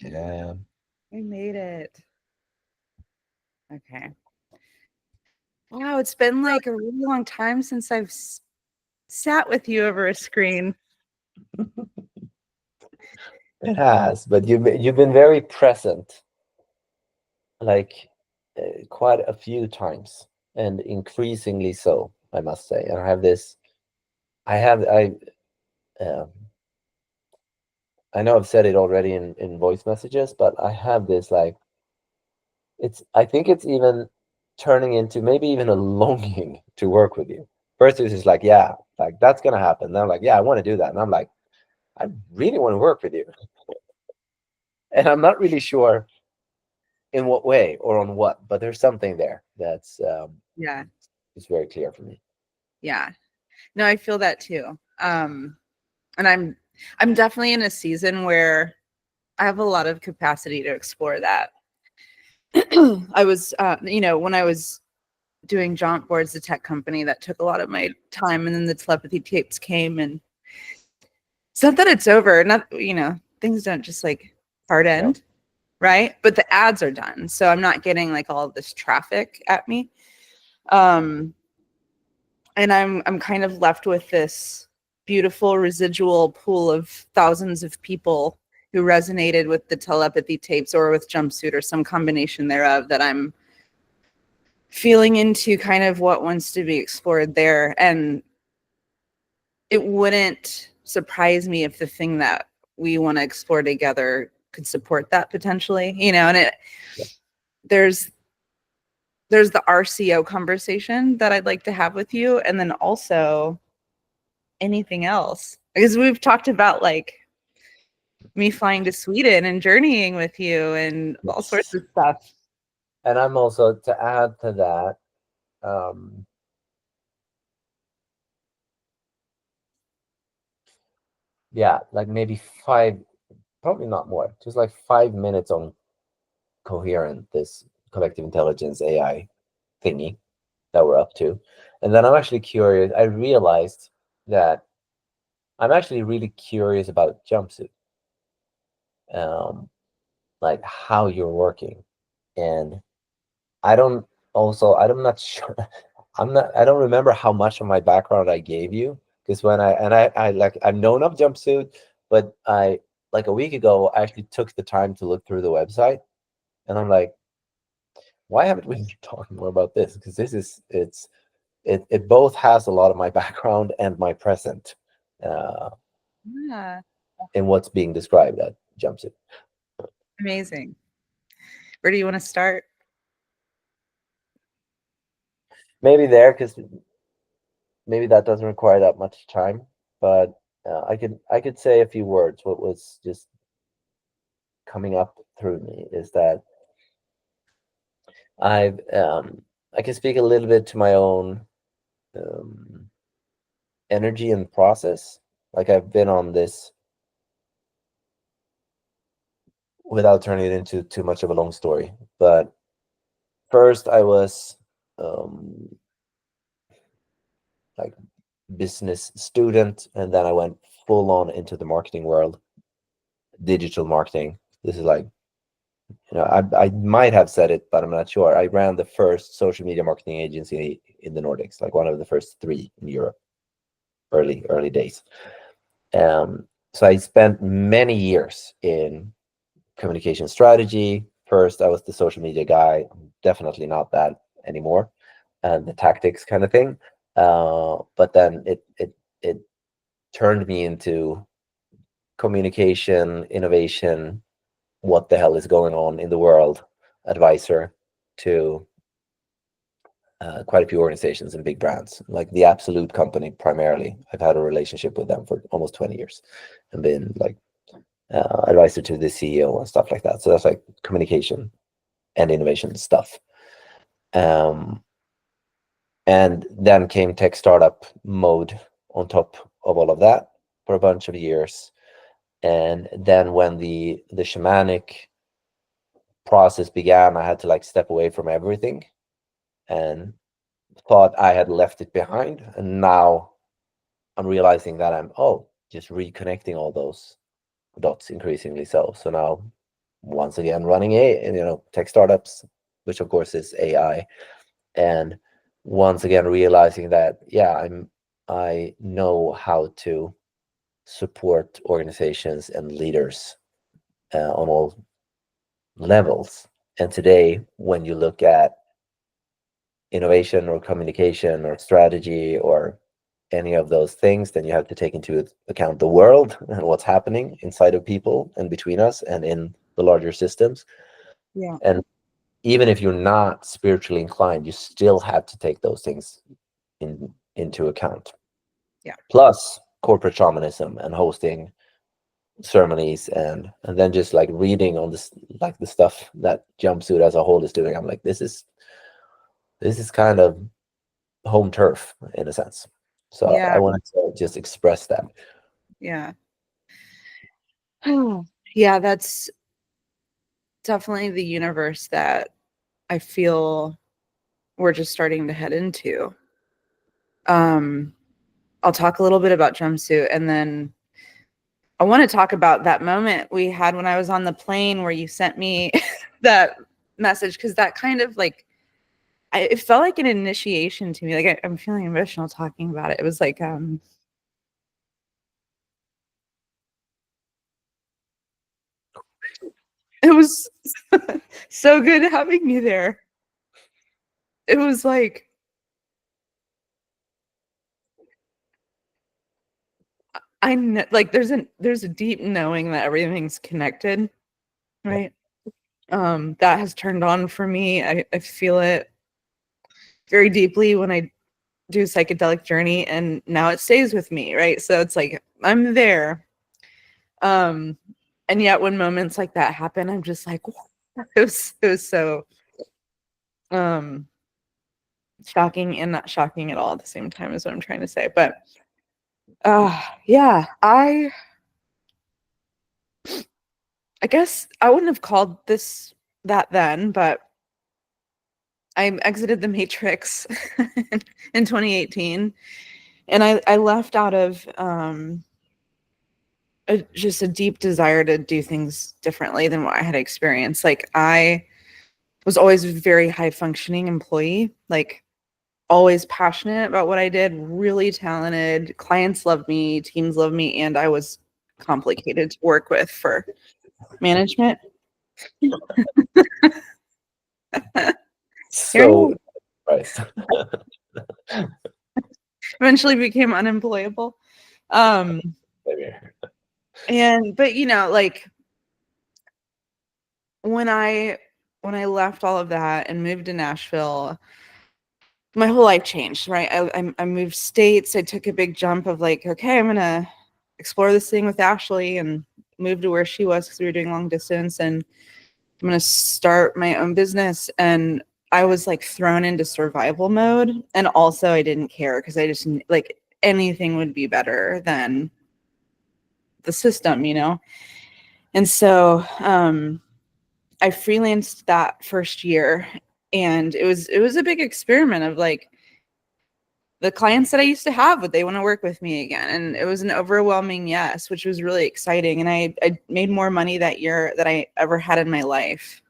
Yeah. We made it. Okay. Wow, it's been like a really long time since I've sat with you over a screen. It has, but you've been very present, like quite a few times, and increasingly so, I must say. And I have this. Um, I know I've said it already in voice messages, but I have this like I think it's even turning into maybe even a longing to work with you. First it's just like, yeah, like that's gonna happen. Then I'm like, yeah, I want to do that. And I'm like, I really want to work with you. And I'm not really sure in what way or on what, but there's something there that's Yeah. it's very clear for me. Yeah. No, I feel that too. And I'm definitely in a season where I have a lot of capacity to explore that. I was when I was doing jaunt boards, the tech company that took a lot of my time, and then the telepathy tapes came, and it's not that it's over. Not things don't just like hard No. end, right? But the ads are done, so I'm not getting like all of this traffic at me. Um, and I'm kind of left with this beautiful residual pool of thousands of people who resonated with the telepathy tapes or with Jumpsuit or some combination thereof that I'm feeling into kind of what wants to be explored there. And it wouldn't surprise me if the thing that we want to explore together could support that potentially, and Yeah. there's there's the RCO conversation that I'd like to have with you, and then also anything else, because we've talked about like me flying to Sweden and journeying with you and all sorts Yes. of stuff. And I'm also to add to that, yeah, like maybe five, probably not more, just like 5 minutes on coherent, this collective intelligence AI thingy that we're up to. And then I'm actually curious. I realized that I'm actually really curious about Jumpsuit, um, like how you're working. And I don't I'm not sure. I don't remember how much of my background I gave you, because I like I've known of Jumpsuit, but I like a week ago I actually took the time to look through the website, and I'm like, why haven't we been talking more about this? Because it both has a lot of my background and my present uh, Yeah, in what's being described at Jumpsuit. amazing. Where do you want to start? Maybe there, because maybe that doesn't require that much time, but I could say a few words. What was just coming up through me is that I've I can speak a little bit to my own um, energy and process. Like I've been on this, without turning it into too much of a long story. But first, I was um, like business student, and then I went full on into the marketing world, digital marketing. This is like, I might have said it, but I'm not sure. I ran the first social media marketing agency in the Nordics, like one of the first three in Europe, early days. So I spent many years in communication strategy. First, I was the social media guy. I'm definitely not that anymore, and the tactics kind of thing. But then it turned me into communication, innovation, what the hell is going on in the world, advisor to quite a few organizations and big brands, like the Absolute company primarily. I've had a relationship with them for almost 20 years and been like advisor to the CEO and stuff like that. So that's like communication and innovation stuff. Um, and then came tech startup mode on top of all of that for a bunch of years. And then when the shamanic process began, I had to like step away from everything and thought I had left it behind. And now I'm realizing that I'm just reconnecting all those dots increasingly so. So now once again running tech startups, which of course is AI, and once again realizing that I know how to support organizations and leaders on all levels. And today, when you look at innovation or communication or strategy or any of those things, then you have to take into account the world and what's happening inside of people and between us and in the larger systems. Yeah. And even if you're not spiritually inclined, you still have to take those things into account. Yeah. Plus corporate shamanism and hosting ceremonies and then just like reading on this, like the stuff that Jumpsuit as a whole is doing. I'm like, this is kind of home turf in a sense. So Yeah. I wanted to just express that. Yeah. Yeah, that's definitely the universe that I feel we're just starting to head into. I'll talk a little bit about Jumpsuit, and then I want to talk about that moment we had when I was on the plane where you sent me that message, because that kind of like, it felt like an initiation to me. Like I'm feeling emotional talking about it. It was like, it was so good having you there. It was like, I know, like there's a deep knowing that everything's connected, right? That has turned on for me. I feel it very deeply when I do a psychedelic journey, and now it stays with me, right? So it's like I'm there. Um, and yet when moments like that happen, I'm just like, it was so um shocking and not shocking at all at the same time, is what I'm trying to say. But yeah, I guess I wouldn't have called this that then, but I exited the Matrix in 2018, and I left out of just a deep desire to do things differently than what I had experienced. Like I was always a very high functioning employee, like always passionate about what I did, really talented, clients loved me, teams loved me, and I was complicated to work with for management. So right. Eventually became unemployable. But like when I left all of that and moved to Nashville, my whole life changed, right? I moved states. I took a big jump of like, okay, I'm gonna explore this thing with Ashley and move to where she was, because we were doing long distance, and I'm gonna start my own business. And I was like thrown into survival mode, and also I didn't care because I just like anything would be better than the system, And so I freelanced that first year, and it was a big experiment of like, the clients that I used to have, would they want to work with me again? And it was an overwhelming yes, which was really exciting. And I made more money that year than I ever had in my life,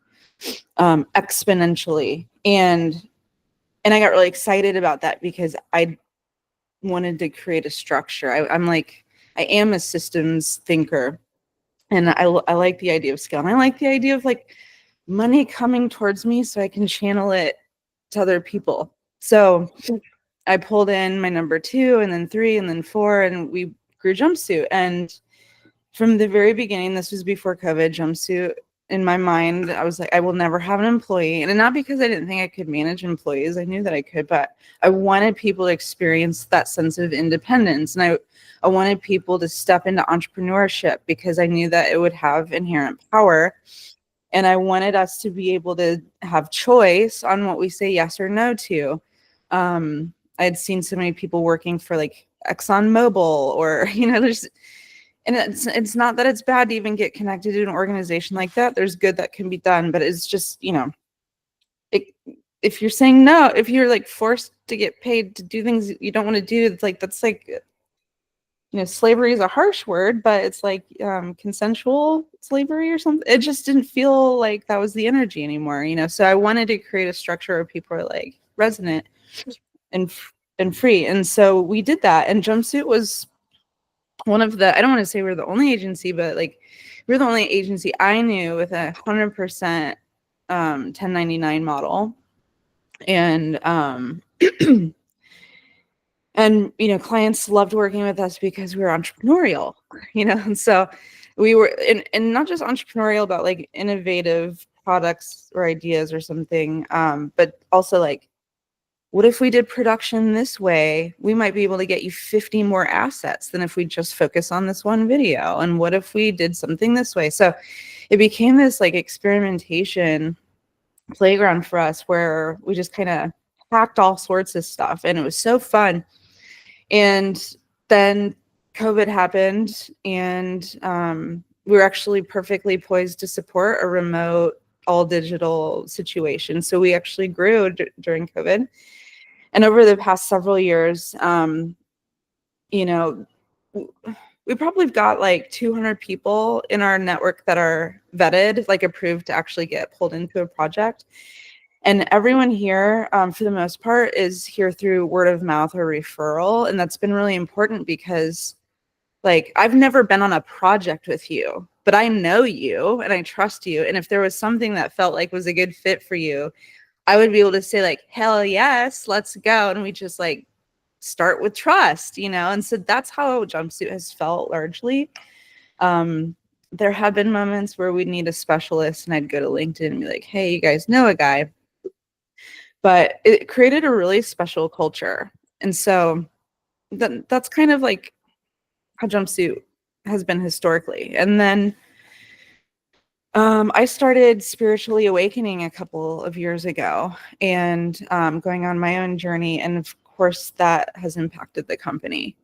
exponentially. And I got really excited about that because I wanted to create a structure. I am a systems thinker, and I like the idea of scale. And I like the idea of like money coming towards me so I can channel it to other people. So I pulled in my number 2 and then 3 and then 4, and we grew Jumpsuit. And from the very beginning, this was before COVID, Jumpsuit, in my mind, I was like, I will never have an employee. And not because I didn't think I could manage employees. I knew that I could, but I wanted people to experience that sense of independence. And I wanted people to step into entrepreneurship because I knew that it would have inherent power. And I wanted us to be able to have choice on what we say yes or no to. I had seen so many people working for like ExxonMobil, or there's, and it's not that it's bad to even get connected to an organization like that. There's good that can be done, but it's just it, if you're saying no, if you're like forced to get paid to do things you don't want to do, it's like that's like slavery is a harsh word, but it's like consensual slavery or something. It just didn't feel like that was the energy anymore, So I wanted to create a structure where people are like resonant and free. And so we did that. And Jumpsuit was one of the, I don't want to say we're the only agency, but like we're the only agency I knew with 100% 1099 model. And and clients loved working with us because we were entrepreneurial, and so we were and not just entrepreneurial about like innovative products or ideas or something, but also like, what if we did production this way? We might be able to get you 50 more assets than if we just focus on this one video. And what if we did something this way? So it became this like experimentation playground for us where we just kind of hacked all sorts of stuff, and it was so fun. And then COVID happened, and we were actually perfectly poised to support a remote all digital situation. So we actually grew during COVID. And over the past several years, we probably got like 200 people in our network that are vetted, like approved to actually get pulled into a project. And everyone here, for the most part, is here through word of mouth or referral. And that's been really important because, like, I've never been on a project with you, but I know you and I trust you. And if there was something that felt like was a good fit for you, I would be able to say like, hell yes, let's go. And we just like start with trust, And so that's how Jumpsuit has felt largely. There have been moments where we'd need a specialist and I'd go to LinkedIn and be like, hey, you guys know a guy. But it created a really special culture. And so that's kind of like how Jumpsuit has been historically. And then I started spiritually awakening a couple of years ago and going on my own journey. And of course, that has impacted the company.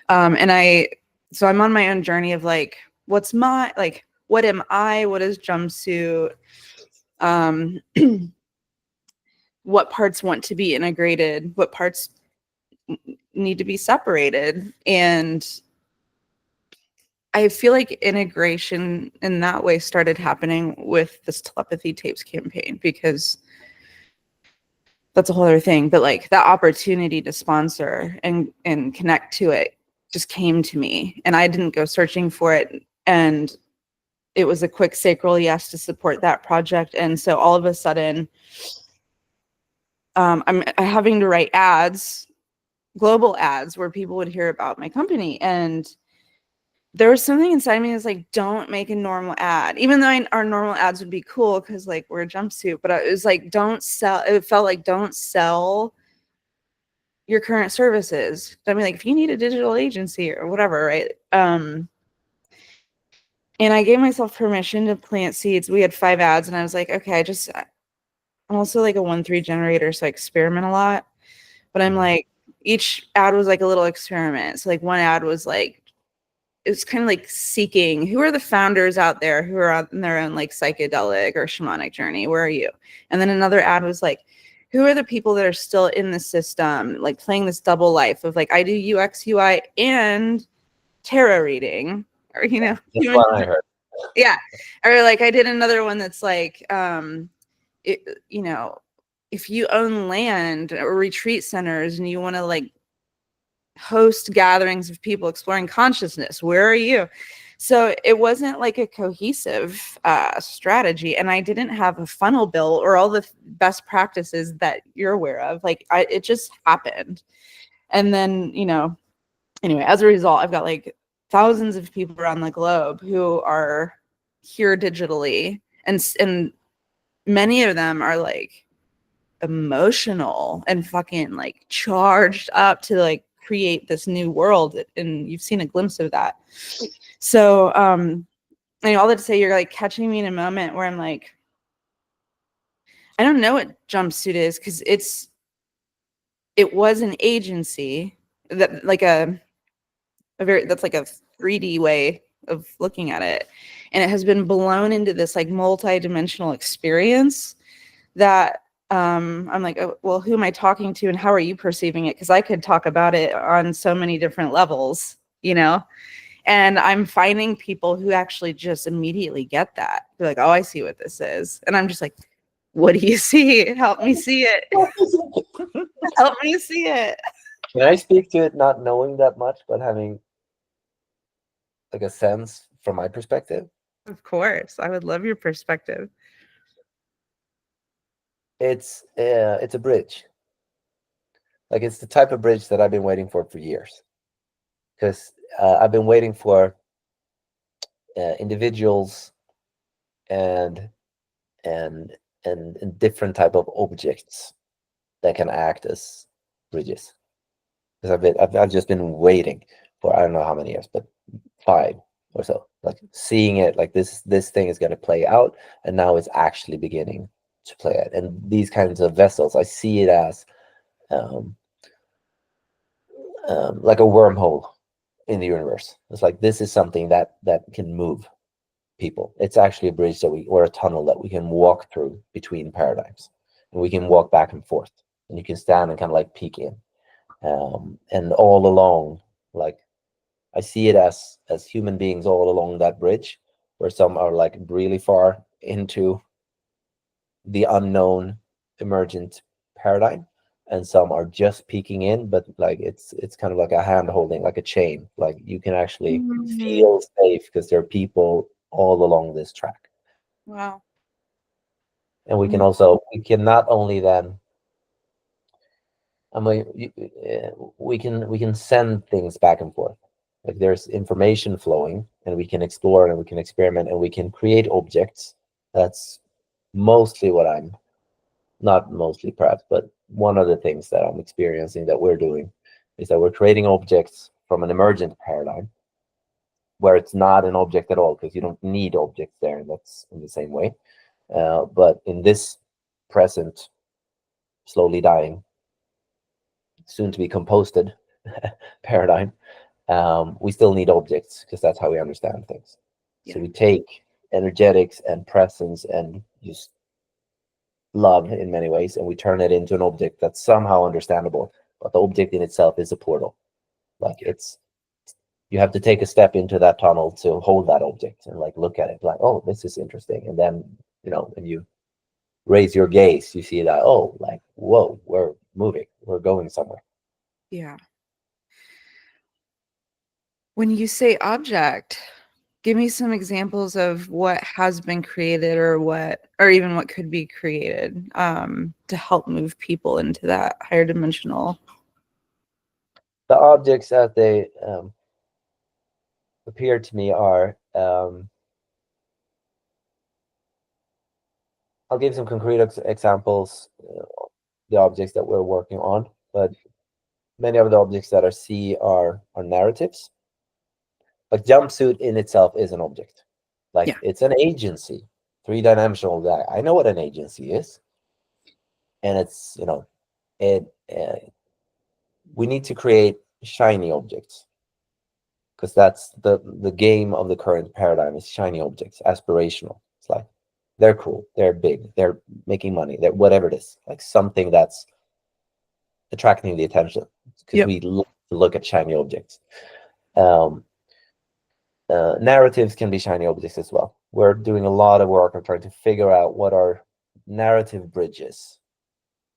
So I'm on my own journey of like, what am I? What is Jumpsuit? What parts want to be integrated? What parts need to be separated? And I feel like integration in that way started happening with this telepathy tapes campaign, because that's a whole other thing. But like that opportunity to sponsor and connect to it just came to me, and I didn't go searching for it. And it was a quick sacral yes to support that project. And so all of a sudden, I'm having to write ads, global ads, where people would hear about my company. And there was something inside me that's like, don't make a normal ad, even though our normal ads would be cool because like we're a jumpsuit. But it was like, don't sell. It felt like, don't sell your current services. I mean, like if you need a digital agency or whatever, right? And I gave myself permission to plant seeds. We had 5 ads, and I was like, okay, I'm also like a 1-3 generator, so I experiment a lot. But I'm like, each ad was like a little experiment. So like one ad was like, it's kind of like seeking, who are the founders out there who are on their own like psychedelic or shamanic journey? Where are you? And then another ad was like, who are the people that are still in the system, like playing this double life of like, I do UX, UI, and tarot reading, or That's what I heard. Yeah. Or like I did another one that's like, if you own land or retreat centers and you want to like host gatherings of people exploring consciousness, where are you? So it wasn't like a cohesive strategy, and I didn't have a funnel built or all the best practices that you're aware of. Like it just happened. And then, anyway, as a result, I've got like thousands of people around the globe who are here digitally, and many of them are like emotional and fucking like charged up to like create this new world, and you've seen a glimpse of that. So all that to say, you're like catching me in a moment where I'm like, I don't know what Jumpsuit is, because it was an agency that like that's like a 3D way of looking at it, and it has been blown into this like multi-dimensional experience that I'm like, oh, well, who am I talking to and how are you perceiving it? Because I could talk about it on so many different levels. you know? And I'm finding people who actually just immediately get that. They're like, oh, I see what this is. And I'm just like, what do you see? Help me see it. Help me see it. Can I speak to it not knowing that much, but having like a sense from my perspective? Of course. I would love your perspective. It's a bridge. Like it's the type of bridge that I've been waiting for years. Because I've been waiting for individuals and and and different type of objects that can act as bridges. Because I've just been waiting for I don't know how many years, but 5 or so, like seeing it like this thing is going to play out, and now it's actually beginning to play out. And these kinds of vessels, I see it as um, like a wormhole in the universe. It's like this is something that can move people. It's actually a bridge that or a tunnel that we can walk through between paradigms, and we can walk back and forth, and you can stand and kind of like peek in, and all along, like I see it as human beings all along that bridge, where some are like really far into the unknown emergent paradigm, and some are just peeking in, but like it's kind of like a hand holding, like a chain, like you can actually Mhm. feel safe because there are people all along this track. Wow. And we can Mhm. also we can not only then I mean we can send things back and forth, like there's information flowing, and we can explore and we can experiment and we can create objects. That's mostly what I'm not mostly perhaps, but one of the things that I'm experiencing that we're doing is that we're creating objects from an emergent paradigm where it's not an object at all, because you don't need objects there, and that's in the same way. But in this present, slowly dying, soon to be composted paradigm, we still need objects because that's how we understand things. So Yeah. we take energetics and presence and just love in many ways, and we turn it into an object that's somehow understandable. But the object in itself is a portal. Like it's you have to take a step into that tunnel to hold that object and like look at it like, oh, this is interesting. And then, when you raise your gaze, you see that, oh, like, whoa, we're moving, we're going somewhere. Yeah. When you say object, give me some examples of what has been created or even what could be created to help move people into that higher dimensional. The objects as they appear to me are, I'll give some concrete examples, the objects that we're working on, but many of the objects that I see are narratives. Like Jumpsuit in itself is an object. Like Yeah. it's an agency, three-dimensional guy. I know what an agency is, and it's it. We need to create shiny objects because that's the game of the current paradigm is shiny objects, aspirational. It's like they're cool, they're big, they're making money, they're whatever it is, like something that's attracting the attention because Yep. we look at shiny objects. Um, Narratives can be shiny objects as well. We're doing a lot of work on trying to figure out what are narrative bridges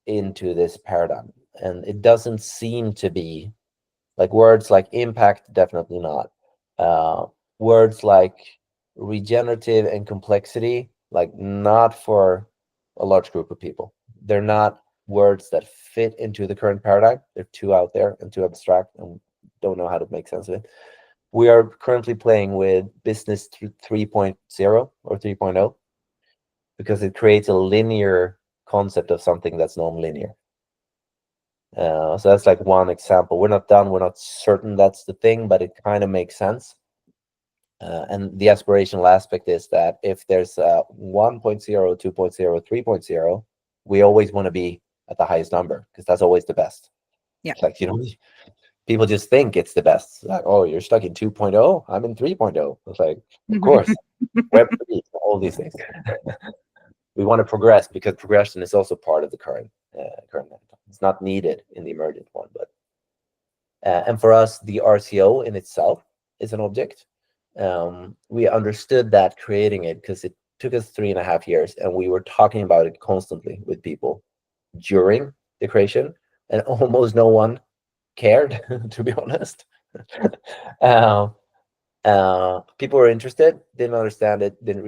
into this paradigm. And it doesn't seem to be like words like impact, definitely not. Words like regenerative and complexity, like not for a large group of people. They're not words that fit into the current paradigm. They're too out there and too abstract and don't know how to make sense of it. We are currently playing with business 3.0 or 3.0 because it creates a linear concept of something that's non-linear. So that's like one example. We're not done. We're not certain that's the thing, but it kind of makes sense. And the aspirational aspect is that if there's 1.0, 2.0, 3.0, we always want to be at the highest number because that's always the best. Yeah. It's like, people just think it's the best. Like, oh, you're stuck in 2.0. I'm in 3.0. It's like, of course, Web3, all these things. We want to progress because progression is also part of the current. It's not needed in the emergent one, but And for us, the RCO in itself is an object. We understood that creating it because it took us 3.5 years, and we were talking about it constantly with people during the creation, and almost no one cared, to be honest. uh, People were interested, didn't understand it, didn't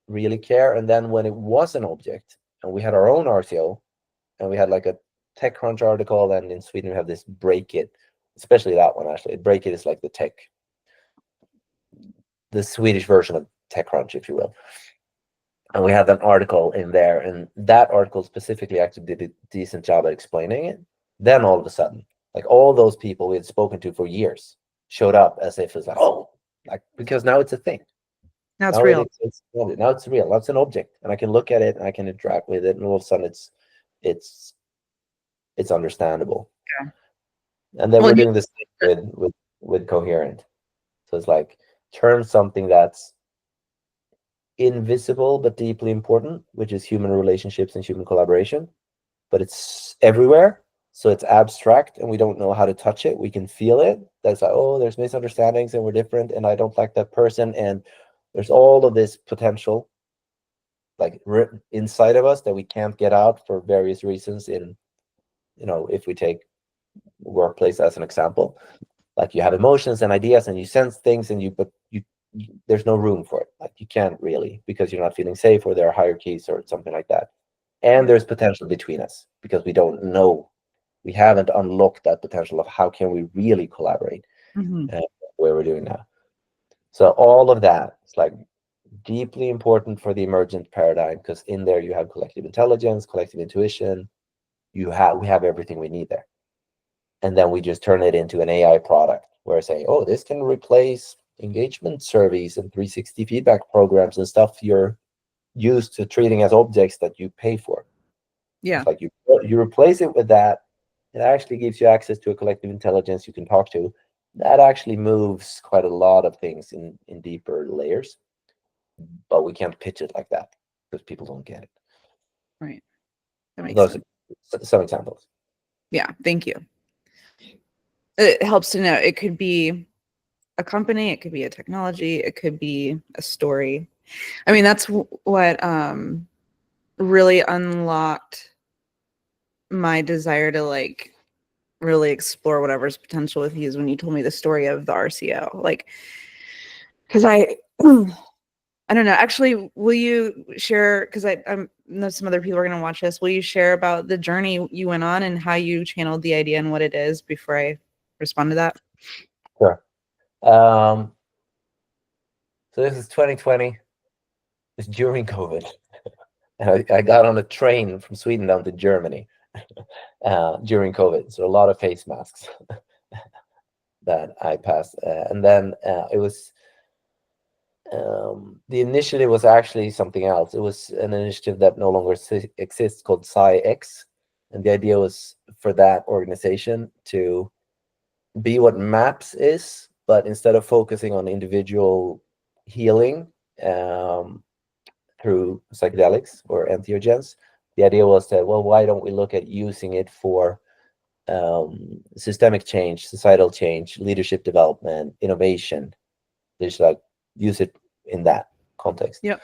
really care. And then when it was an object, and we had our own RCO, and we had like a TechCrunch article, and in Sweden we have this Break It, especially that one actually. Break It is like the Swedish version of TechCrunch, if you will. And we had an article in there, and that article specifically actually did a decent job at explaining it. Then all of a sudden, like all those people we had spoken to for years showed up as if it's like, oh, like, because now it's a thing. Now it's Now real. now it's real. Now it's an object, and I can look at it and I can interact with it, and all of a sudden it's understandable. Yeah. And then Well, we're and you, doing this with coherent. So it's like turn something that's invisible but deeply important, which is human relationships and human collaboration, but it's everywhere. So it's abstract and we don't know how to touch it. We can feel it. That's like, oh, there's misunderstandings and we're different and I don't like that person. And there's all of this potential like inside of us that we can't get out for various reasons. In, if we take workplace as an example, like you have emotions and ideas and you sense things and but there's no room for it. Like you can't really, because you're not feeling safe, or there are hierarchies or something like that. And there's potential between us because we don't know, we haven't unlocked that potential of how can we really collaborate where we're doing now. So all of that is like deeply important for the emergent paradigm, because in there you have collective intelligence, collective intuition. We have everything we need there. And then we just turn it into an AI product where I say, oh, this can replace engagement surveys and 360 feedback programs and stuff you're used to treating as objects that you pay for. yeah. It's like you replace it with that. It actually gives you access to a collective intelligence you can talk to. That actually moves quite a lot of things in deeper layers. But we can't pitch it like that because people don't get it. Right. That makes Those sense. are some examples. Yeah. Thank you. It helps to know it could be a company, it could be a technology, it could be a story. I mean, that's what really unlocked my desire to like really explore whatever's potential with you is when you told me the story of the RCO. Like, because I don't know. Actually, will you share? Because I know some other people are going to watch this. Will you share about the journey you went on and how you channeled the idea and what it is before I respond to that? Sure. So this is 2020. It's during COVID. And I got on a train from Sweden down to Germany during COVID. So a lot of face masks that I passed. And then it was, the initiative was actually something else. It was an initiative that no longer exists called PsyX. And the idea was for that organization to be what MAPS is, but instead of focusing on individual healing through psychedelics or entheogens, the idea was that, well, why don't we look at using it for systemic change, societal change, leadership development, innovation. There's like use it in that context. Yep.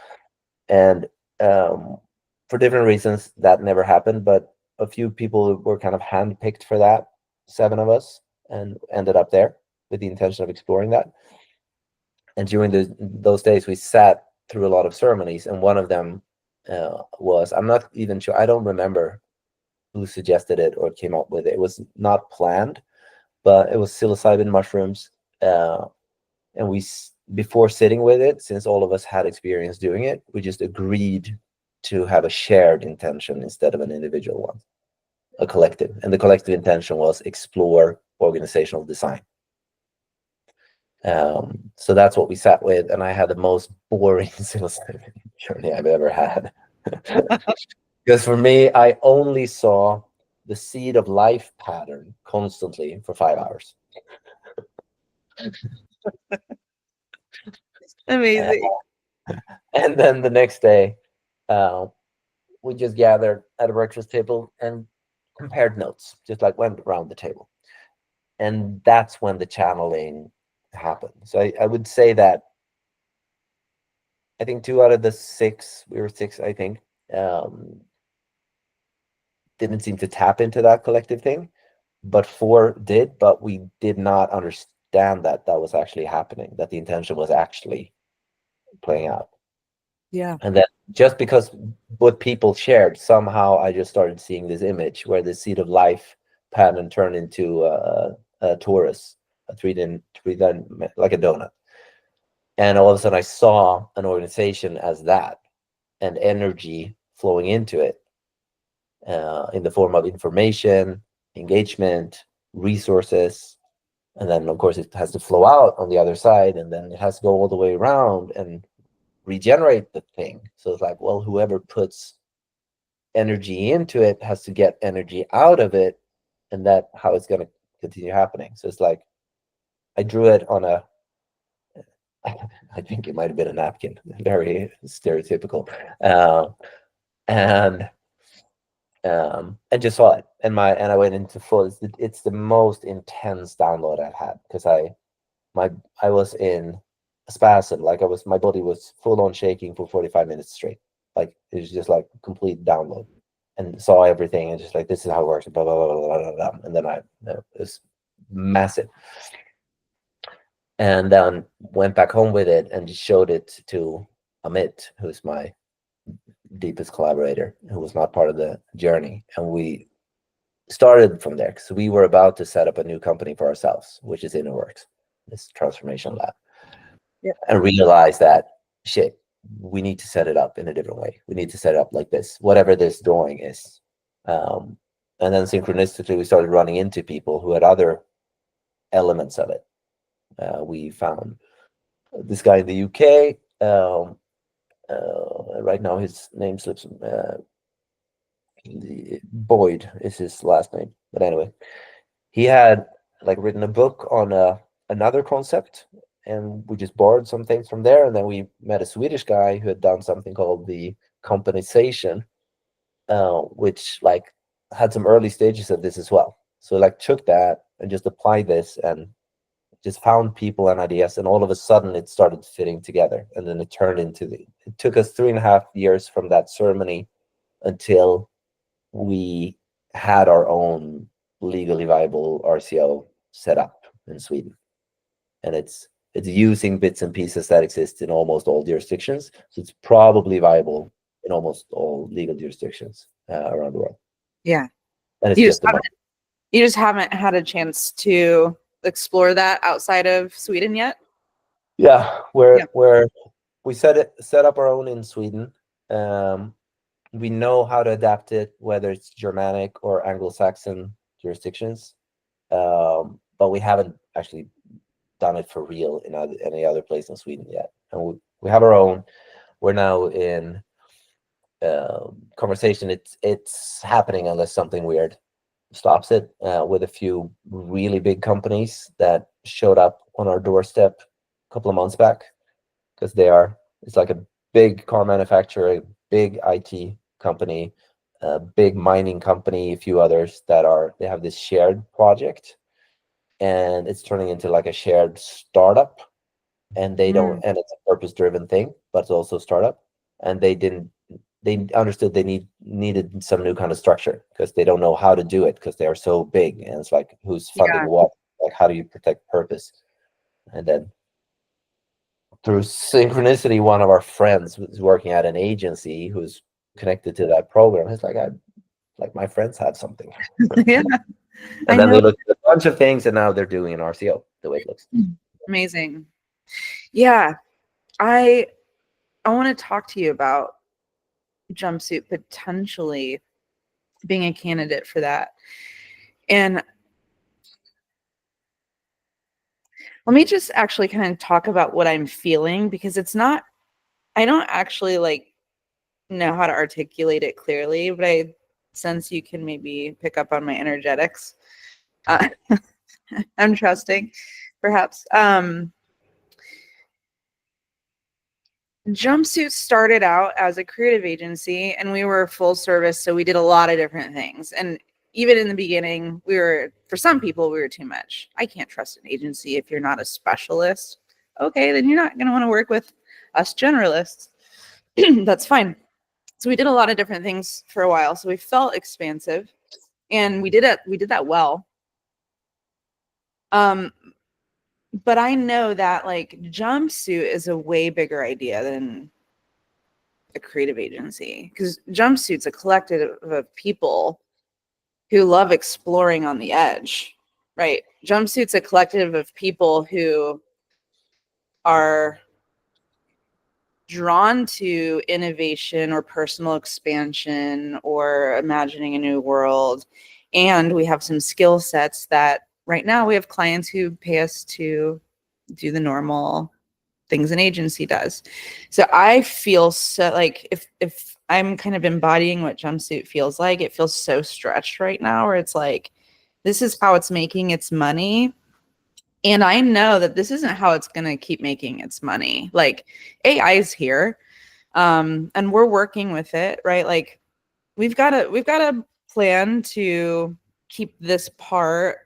And for different reasons that never happened, but a few people were kind of handpicked for that, 7 of us, and ended up there with the intention of exploring that. And during those days, we sat through a lot of ceremonies, and one of them was, I'm not even sure, I don't remember who suggested it or came up with it. It was not planned, but it was psilocybin mushrooms. And we, before sitting with it, since all of us had experience doing it, we just agreed to have a shared intention instead of an individual one, a collective. And the collective intention was explore organizational design. So that's what we sat with, and I had the most boring psilocybin journey I've ever had. Because for me, I only saw the seed of life pattern constantly for 5 hours. Amazing. And then the next day, we just gathered at a breakfast table and compared notes, just like went around the table. And that's when the channeling happened. So I would say that I think 2 out of the 6, we were 6, I think, didn't seem to tap into that collective thing, but 4 did, but we did not understand that that was actually happening, that the intention was actually playing out. Yeah. And then just because what people shared, somehow I just started seeing this image where the seed of life pattern turned into a torus, a three like a donut. And all of a sudden I saw an organization as that, and energy flowing into it in the form of information, engagement, resources. And then, of course, it has to flow out on the other side, and then it has to go all the way around and regenerate the thing. So it's like, well, whoever puts energy into it has to get energy out of it, and that how it's going to continue happening. So it's like I drew it on a I think it might have been a napkin, very stereotypical, and and just saw it, and I went into full. It's the most intense download I've had, because I was in a spasm, like my body was full on shaking for 45 minutes straight, like it was just like complete download, and saw everything, and just like, this is how it works, blah blah blah blah blah, blah. And then it was massive. And then went back home with it and just showed it to Amit, who's my deepest collaborator, who was not part of the journey. And we started from there, because we were about to set up a new company for ourselves, which is Innerworks, this transformation lab. Yeah. And realized that, shit, we need to set it up in a different way. We need to set it up like this, whatever this drawing is. And then synchronistically, we started running into people who had other elements of it. We found this guy in the UK. Right now, his name slips. Boyd is his last name. But anyway, he had like written a book on another concept, and we just borrowed some things from there. And then we met a Swedish guy who had done something called the compensation, which like had some early stages of this as well. So like took that and just applied this, and just found people and ideas, and all of a sudden it started fitting together. And then it turned into it took us 3.5 years from that ceremony until we had our own legally viable RCO set up in Sweden. And it's using bits and pieces that exist in almost all jurisdictions. So it's probably viable in almost all legal jurisdictions around the world. Yeah. And it's You just just haven't, you just haven't had a chance to explore that outside of Sweden yet? yeah, we set up our own in Sweden. We know how to adapt it, whether it's Germanic or Anglo-Saxon jurisdictions, but we haven't actually done it for real in any other place in Sweden yet. And we have our own. We're now in conversation. It's happening unless something weird stops it, with a few really big companies that showed up on our doorstep a couple of months back, because it's like a big car manufacturer, a big IT company, a big mining company, a few others they have this shared project, and it's turning into like a shared startup. And and it's a purpose-driven thing, but it's also a startup. And they understood they needed some new kind of structure, because they don't know how to do it, because they are so big. And it's like, who's funding what? Like, how do you protect purpose? And then through synchronicity, one of our friends who's working at an agency who's connected to that program, it's like, my friends have something. Yeah. And then they looked at a bunch of things, and now they're doing an RCO the way it looks. Amazing. Yeah. I want to talk to you about Jumpsuit potentially being a candidate for that. And let me just actually kind of talk about what I'm feeling, because I don't actually like know how to articulate it clearly, but I sense you can maybe pick up on my energetics. I'm trusting, perhaps. Jumpsuit started out as a creative agency, and we were full service, so we did a lot of different things. And even in the beginning, for some people, we were too much. I can't trust an agency if you're not a specialist. Okay, then you're not going to want to work with us generalists. That's fine. So we did a lot of different things for a while. So we felt expansive, and we did that well. But I know that like Jumpsuit is a way bigger idea than a creative agency, because Jumpsuit's a collective of people who love exploring on the edge, right? Jumpsuit's a collective of people who are drawn to innovation or personal expansion or imagining a new world. And we have some skill sets that right now we have clients who pay us to do the normal things an agency does. So I feel so like if I'm kind of embodying what Jumpsuit feels like, it feels so stretched right now, where it's like, this is how it's making its money. And I know that this isn't how it's going to keep making its money. Like AI is here, and we're working with it, right? Like we've got a plan to keep this part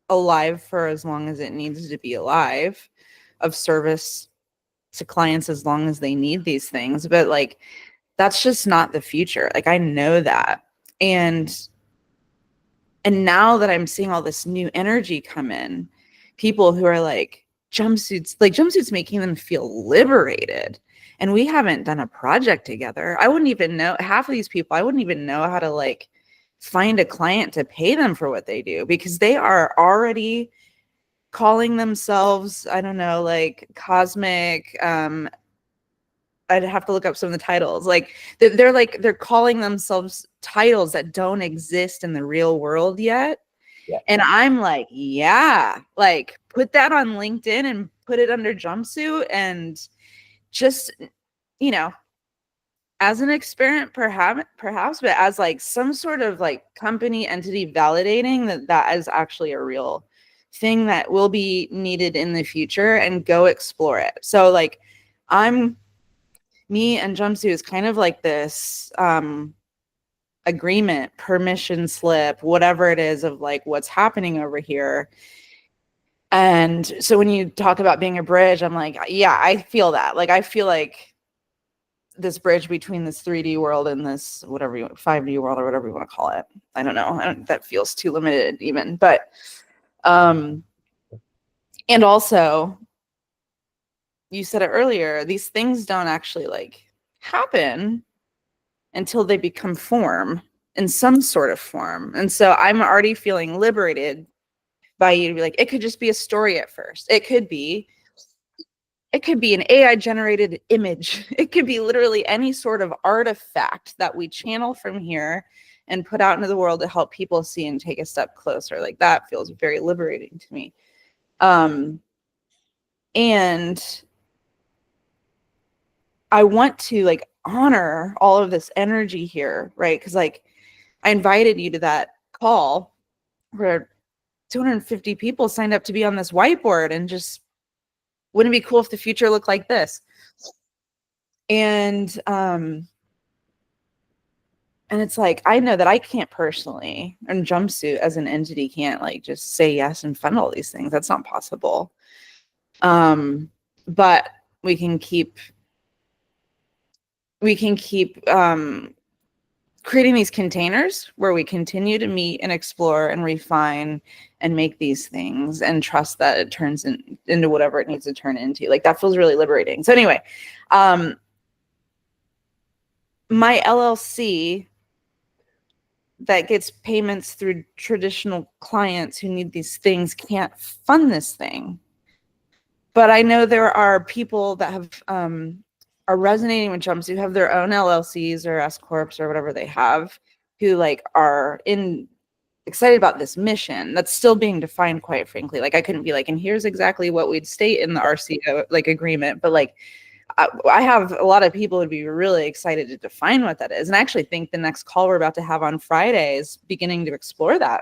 alive for as long as it needs to be alive, of service to clients as long as they need these things. But like, that's just not the future. Like I know that. And now that I'm seeing all this new energy come in, people who are like jumpsuits making them feel liberated. And we haven't done a project together. I wouldn't even know, half of these people, I wouldn't even know how to like find a client to pay them for what they do, because they are already calling themselves, I don't know, like cosmic, I'd have to look up some of the titles. Like they're calling themselves titles that don't exist in the real world yet. Yeah. And I'm like, yeah, like put that on LinkedIn and put it under Jumpsuit, and just, you know, as an experiment, perhaps, but as like some sort of like company entity validating that that is actually a real thing that will be needed in the future, and go explore it. So like me and Jumpsuit is kind of like this agreement, permission slip, whatever it is, of like what's happening over here. And so when you talk about being a bridge, I'm like, yeah, I feel that. Like I feel like this bridge between this 3D world and this whatever 5D world, or whatever you want to call it. I don't know. That feels too limited even. But and also, you said it earlier, these things don't actually like happen until they become form in some sort of form. And so I'm already feeling liberated by you to be like, it could just be a story at first. It could be an AI generated image. It could be literally any sort of artifact that we channel from here and put out into the world to help people see and take a step closer. Like that feels very liberating to me. And I want to like honor all of this energy here, right? Because like I invited you to that call where 250 people signed up to be on this whiteboard, and just wouldn't it be cool if the future looked like this? And it's like, I know that I can't personally, and Jumpsuit as an entity can't like just say yes and fund all these things. That's not possible. But we can keep creating these containers where we continue to meet and explore and refine and make these things, and trust that it turns into whatever it needs to turn into. Like that feels really liberating. So anyway, my LLC that gets payments through traditional clients who need these things can't fund this thing. But I know there are people that have are resonating with Jumpsuit, who have their own LLCs or S corps or whatever they have, who like are excited about this mission that's still being defined, quite frankly. Like I couldn't be like, and here's exactly what we'd state in the RCO like agreement, but like I have a lot of people who'd be really excited to define what that is. And I actually think the next call we're about to have on Friday is beginning to explore that.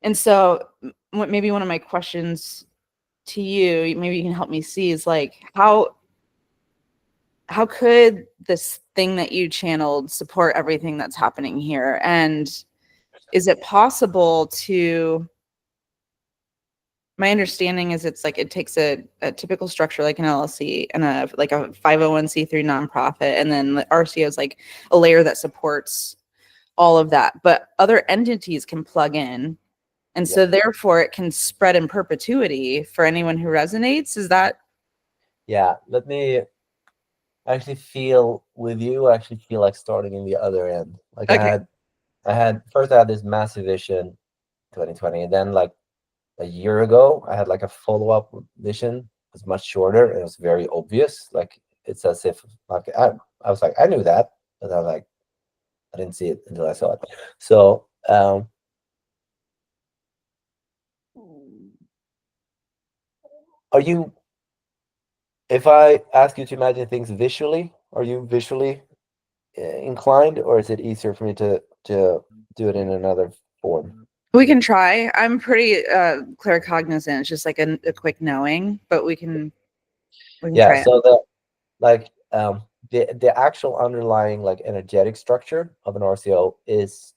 And so maybe one of my questions to you, maybe you can help me see, is like, how could this thing that you channeled support everything that's happening here? And is it possible to, my understanding is it's like it takes a typical structure like an LLC and a 501c3 nonprofit, and then the RCO is like a layer that supports all of that, but other entities can plug in, and so therefore it can spread in perpetuity for anyone who resonates. Is that? Yeah, let me actually feel with you. I actually feel like starting in the other end. Like Okay. I had this massive vision 2020, and then like a year ago I had like a follow-up vision. It was much shorter and it was very obvious. Like it's as if like I was like, I knew that, but I was like, I didn't see it until I saw it. So are you, if I ask you to imagine things visually, are you visually inclined, or is it easier for me to do it in another form? We can try. I'm pretty claircognizant. It's just like a quick knowing, but we can Yeah, try it. so the like the actual underlying like energetic structure of an RCO is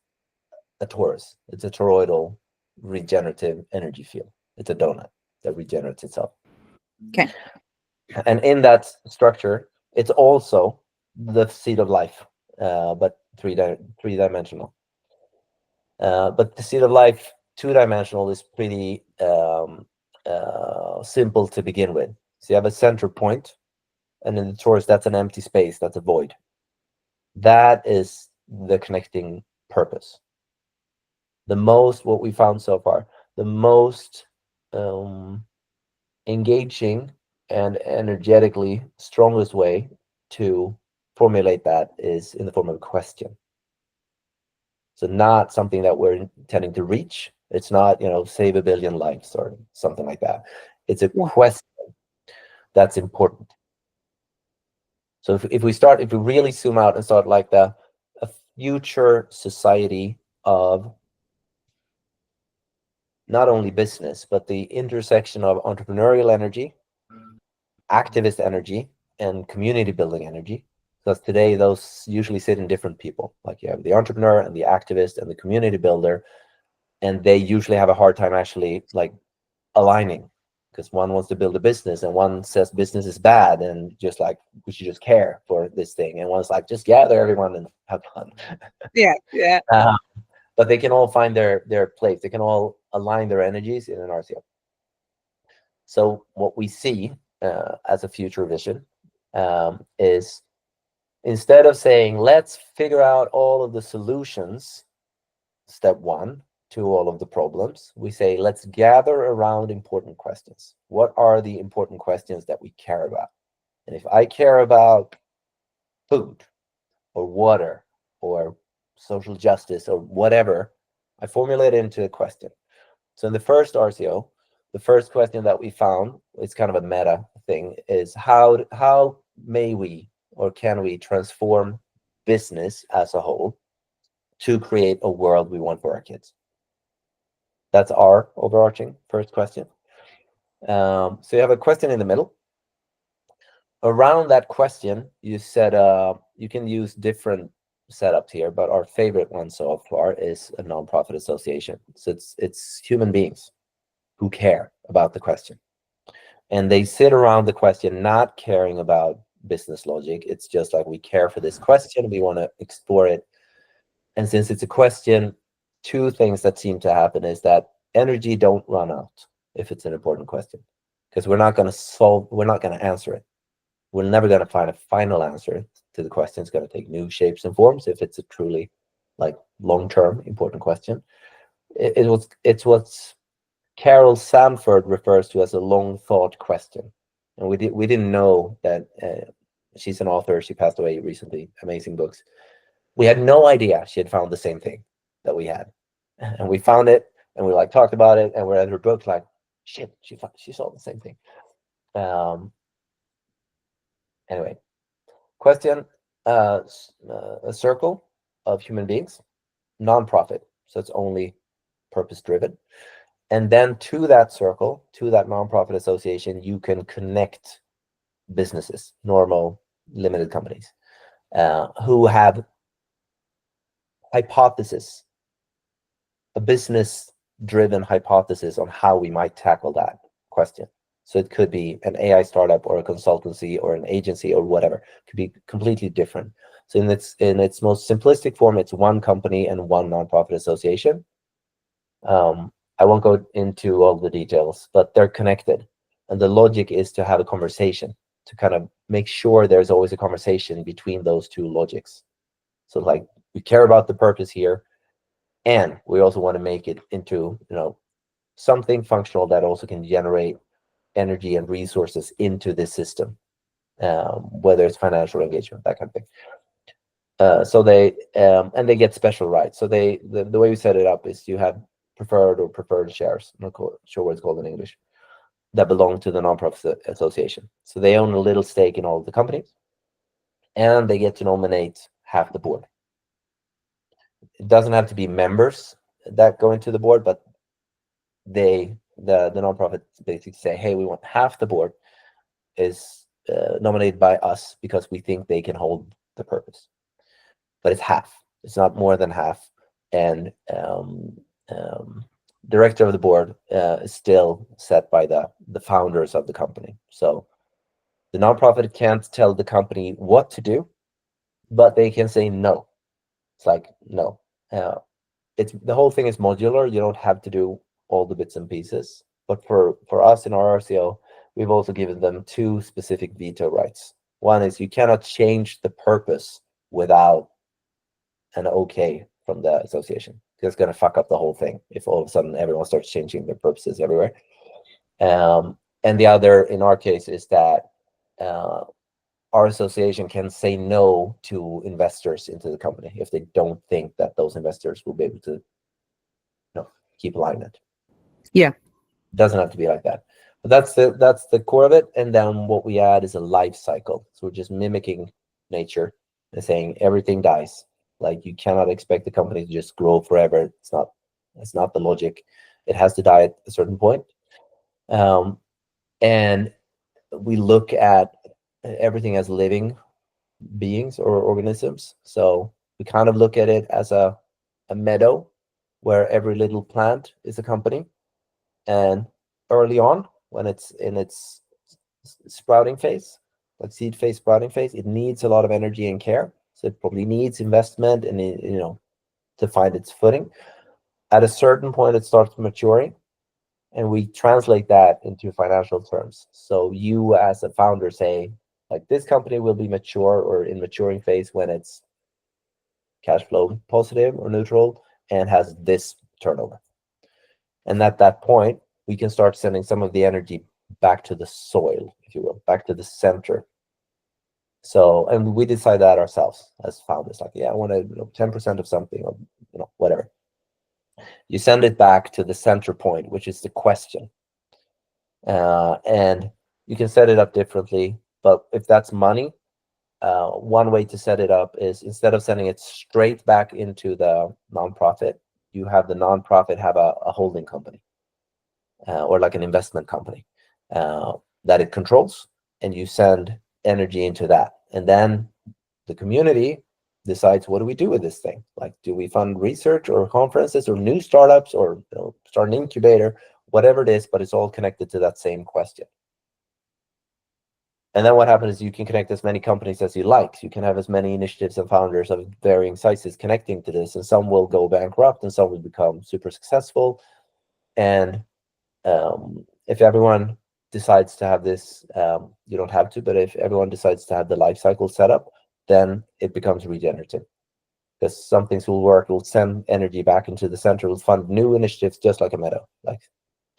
a torus. It's a toroidal regenerative energy field. It's a donut that regenerates itself. Okay. And in that structure, it's also the seed of life, but three-dimensional. But the seed of life, two-dimensional, is pretty simple to begin with. So you have a center point, and in the torus, that's an empty space, that's a void. That is the connecting purpose. What we found so far, the most engaging and energetically strongest way to formulate that is in the form of a question. So not something that we're intending to reach. It's not, save 1 billion lives or something like that. It's a question that's important. So if we really zoom out and start like a future society of not only business, but the intersection of entrepreneurial energy, activist energy, and community building energy. Because today those usually sit in different people. Like you have the entrepreneur and the activist and the community builder, and they usually have a hard time actually like aligning, because one wants to build a business and one says business is bad and just like we should just care for this thing, and one's like just gather everyone and have fun. Yeah. But they can all find their place. They can all align their energies in an RCO. So what we see as a future vision is, instead of saying let's figure out all of the solutions, step one, to all of the problems, we say let's gather around important questions. What are the important questions that we care about? And if I care about food or water or social justice or whatever, I formulate it into a question. So in the first RCO, the first question that we found, it's kind of a meta thing, is how may we or can we transform business as a whole to create a world we want for our kids? That's our overarching first question. So you have a question in the middle. Around that question, you said you can use different setups here, but our favorite one so far is a nonprofit association. So it's human beings who care about the question, and they sit around the question not caring about business logic. It's just like, we care for this question, we want to explore it. And since it's a question, two things that seem to happen is that energy don't run out if it's an important question, because we're not going to answer it. We're never going to find a final answer to the question. It's going to take new shapes and forms if it's a truly like long-term important question. It's what Carol Sanford refers to as a long thought question. And we didn't know that. She's an author. She passed away recently. Amazing books. We had no idea she had found the same thing that we had, and we found it, and we like talked about it, and we're at her book like, shit, she saw the same thing. Anyway, question: a circle of human beings, nonprofit, so it's only purpose driven. And then to that circle, to that nonprofit association, you can connect businesses, normal limited companies, who have hypotheses a business-driven hypothesis on how we might tackle that question. So it could be an AI startup or a consultancy or an agency or whatever. It could be completely different. So in its most simplistic form, it's one company and one nonprofit association. I won't go into all the details, but they're connected. And the logic is to have a conversation, to kind of make sure there's always a conversation between those two logics. So like, we care about the purpose here, and we also want to make it into, something functional that also can generate energy and resources into this system, whether it's financial engagement, that kind of thing. So they and they get special rights. So the way we set it up is you have preferred shares. I'm not sure what it's called in English, that belong to the nonprofit association. So they own a little stake in all of the companies, and they get to nominate half the board. It doesn't have to be members that go into the board, but the nonprofit basically say, hey, we want half the board is nominated by us because we think they can hold the purpose. But it's half. It's not more than half. And director of the board is still set by the founders of the company. So the nonprofit can't tell the company what to do, but they can say no. It's like, no. It's the whole thing is modular. You don't have to do all the bits and pieces. But for us in our RCO, we've also given them 2 specific veto rights. One is you cannot change the purpose without an okay from the association. It's going to fuck up the whole thing if all of a sudden everyone starts changing their purposes everywhere. And the other, in our case, is that our association can say no to investors into the company if they don't think that those investors will be able to keep alignment. Yeah. It doesn't have to be like that. But that's the core of it. And then what we add is a life cycle. So we're just mimicking nature and saying everything dies. Like, you cannot expect the company to just grow forever. It's not the logic. It has to die at a certain point. And we look at everything as living beings or organisms. So we kind of look at it as a meadow where every little plant is a company. And early on, when it's in its sprouting phase, like seed phase, sprouting phase, it needs a lot of energy and care. So it probably needs investment and, to find its footing. At a certain point, it starts maturing, and we translate that into financial terms. So you as a founder say, like, this company will be mature or in maturing phase when it's cash flow positive or neutral and has this turnover. And at that point, we can start sending some of the energy back to the soil, if you will, back to the center. So, and we decide that ourselves as founders, like, yeah, I want to 10% of something, or whatever. You send it back to the center point, which is the question. And you can set it up differently, but if that's money, one way to set it up is, instead of sending it straight back into the nonprofit, you have the nonprofit have a holding company, or like an investment company that it controls, and you send energy into that. And then the community decides, what do we do with this thing? Like, do we fund research or conferences or new startups, or start an incubator, whatever it is, but it's all connected to that same question. And then what happens is you can connect as many companies as you like. You can have as many initiatives and founders of varying sizes connecting to this, and some will go bankrupt and some will become super successful. And if everyone decides to have this, you don't have to, but if everyone decides to have the life cycle set up, then it becomes regenerative. Because some things will work, will send energy back into the center, will fund new initiatives, just like a meadow. Like,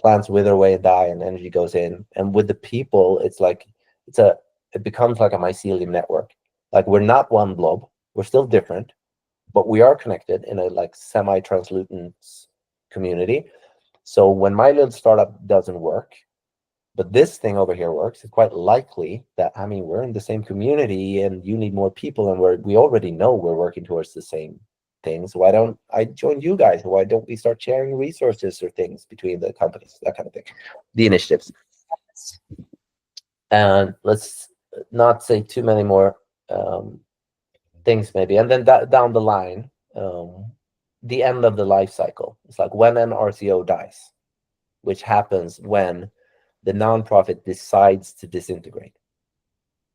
plants wither away and die, and energy goes in. And with the people, it's like it becomes like a mycelium network. Like, we're not one blob, we're still different, but we are connected in a like semi-translucent community. So when my little startup doesn't work, but this thing over here works, it's quite likely that, we're in the same community and you need more people, and we already know we're working towards the same things. Why don't I join you guys? Why don't we start sharing resources or things between the companies, that kind of thing, the initiatives. And let's not say too many more things maybe. And then down the line, the end of the life cycle. It's like when an RCO dies, which happens when the nonprofit decides to disintegrate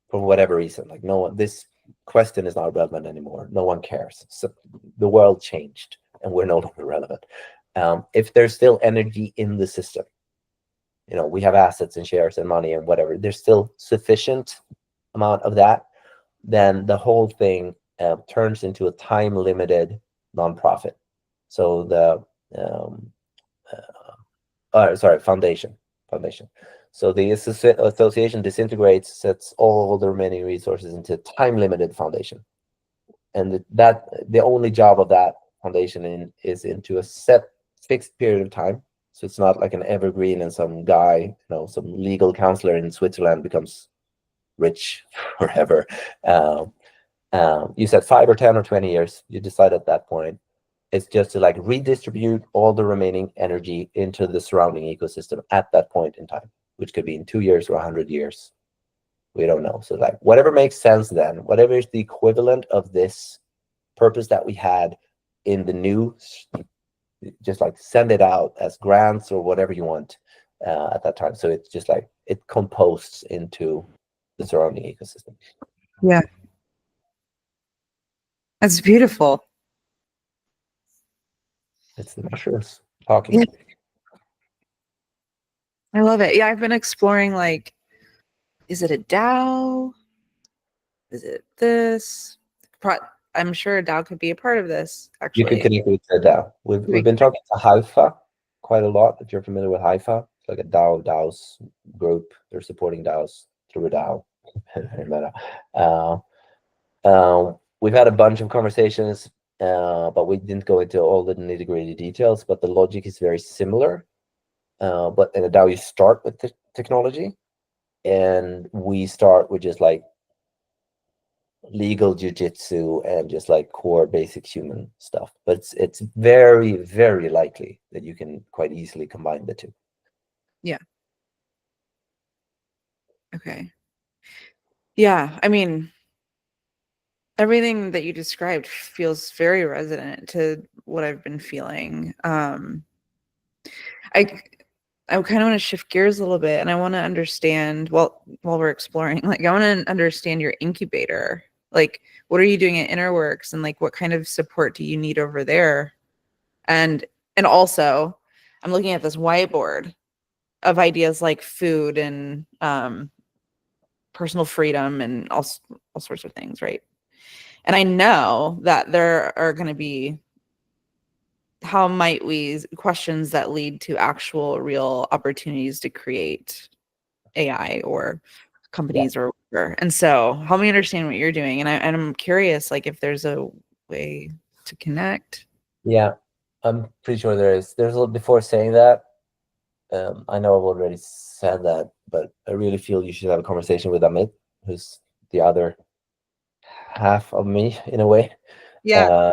for whatever reason. Like no one, this question is not relevant anymore. No one cares. So the world changed and we're no longer relevant. If there's still energy in the system, you know, we have assets and shares and money and whatever, there's still sufficient amount of that, then the whole thing turns into a time-limited nonprofit. So the foundation. So the association disintegrates, sets all the remaining resources into time-limited foundation, and that the only job of that foundation is into a set fixed period of time. So it's not like an evergreen and some guy, you know, some legal counselor in Switzerland becomes rich forever. You said 5 or 10 or 20 years. You decide at that point. It's just to like redistribute all the remaining energy into the surrounding ecosystem at that point in time, which could be in 2 years or 100 years. We don't know. So like whatever makes sense then, whatever is the equivalent of this purpose that we had in the new, just like send it out as grants or whatever you want at that time. So it's just like it composts into the surrounding ecosystem. Yeah. That's beautiful. It's the mushrooms talking. Yeah. I love it. Yeah, I've been exploring like, is it a DAO? Is it this? I'm sure a DAO could be a part of this, actually. You could connect with the DAO. We've been talking to Haifa quite a lot. If you're familiar with Haifa, it's like a DAOs group. They're supporting DAOs through a DAO. We've had a bunch of conversations, but we didn't go into all the nitty-gritty details. But the logic is very similar. But in a DAO, you start with the technology, and we start with just like legal jiu-jitsu and just like core basic human stuff. But it's very, very likely that you can quite easily combine the two. Yeah. Okay. Yeah, I mean, everything that you described feels very resonant to what I've been feeling. I kind of want to shift gears a little bit, and I want to understand, well, while we're exploring, like I want to understand your incubator. Like, what are you doing at Innerworks, and like what kind of support do you need over there? And also, I'm looking at this whiteboard of ideas like food and personal freedom and all sorts of things, right? And I know that there are going to be questions that lead to actual real opportunities to create AI or companies or whatever. And so help me understand what you're doing. And I'm curious, like if there's a way to connect. Yeah, I'm pretty sure there is. There's a little before saying that. I know I've already said that, but I really feel you should have a conversation with Amit, who's the other half of me in a way. Yeah.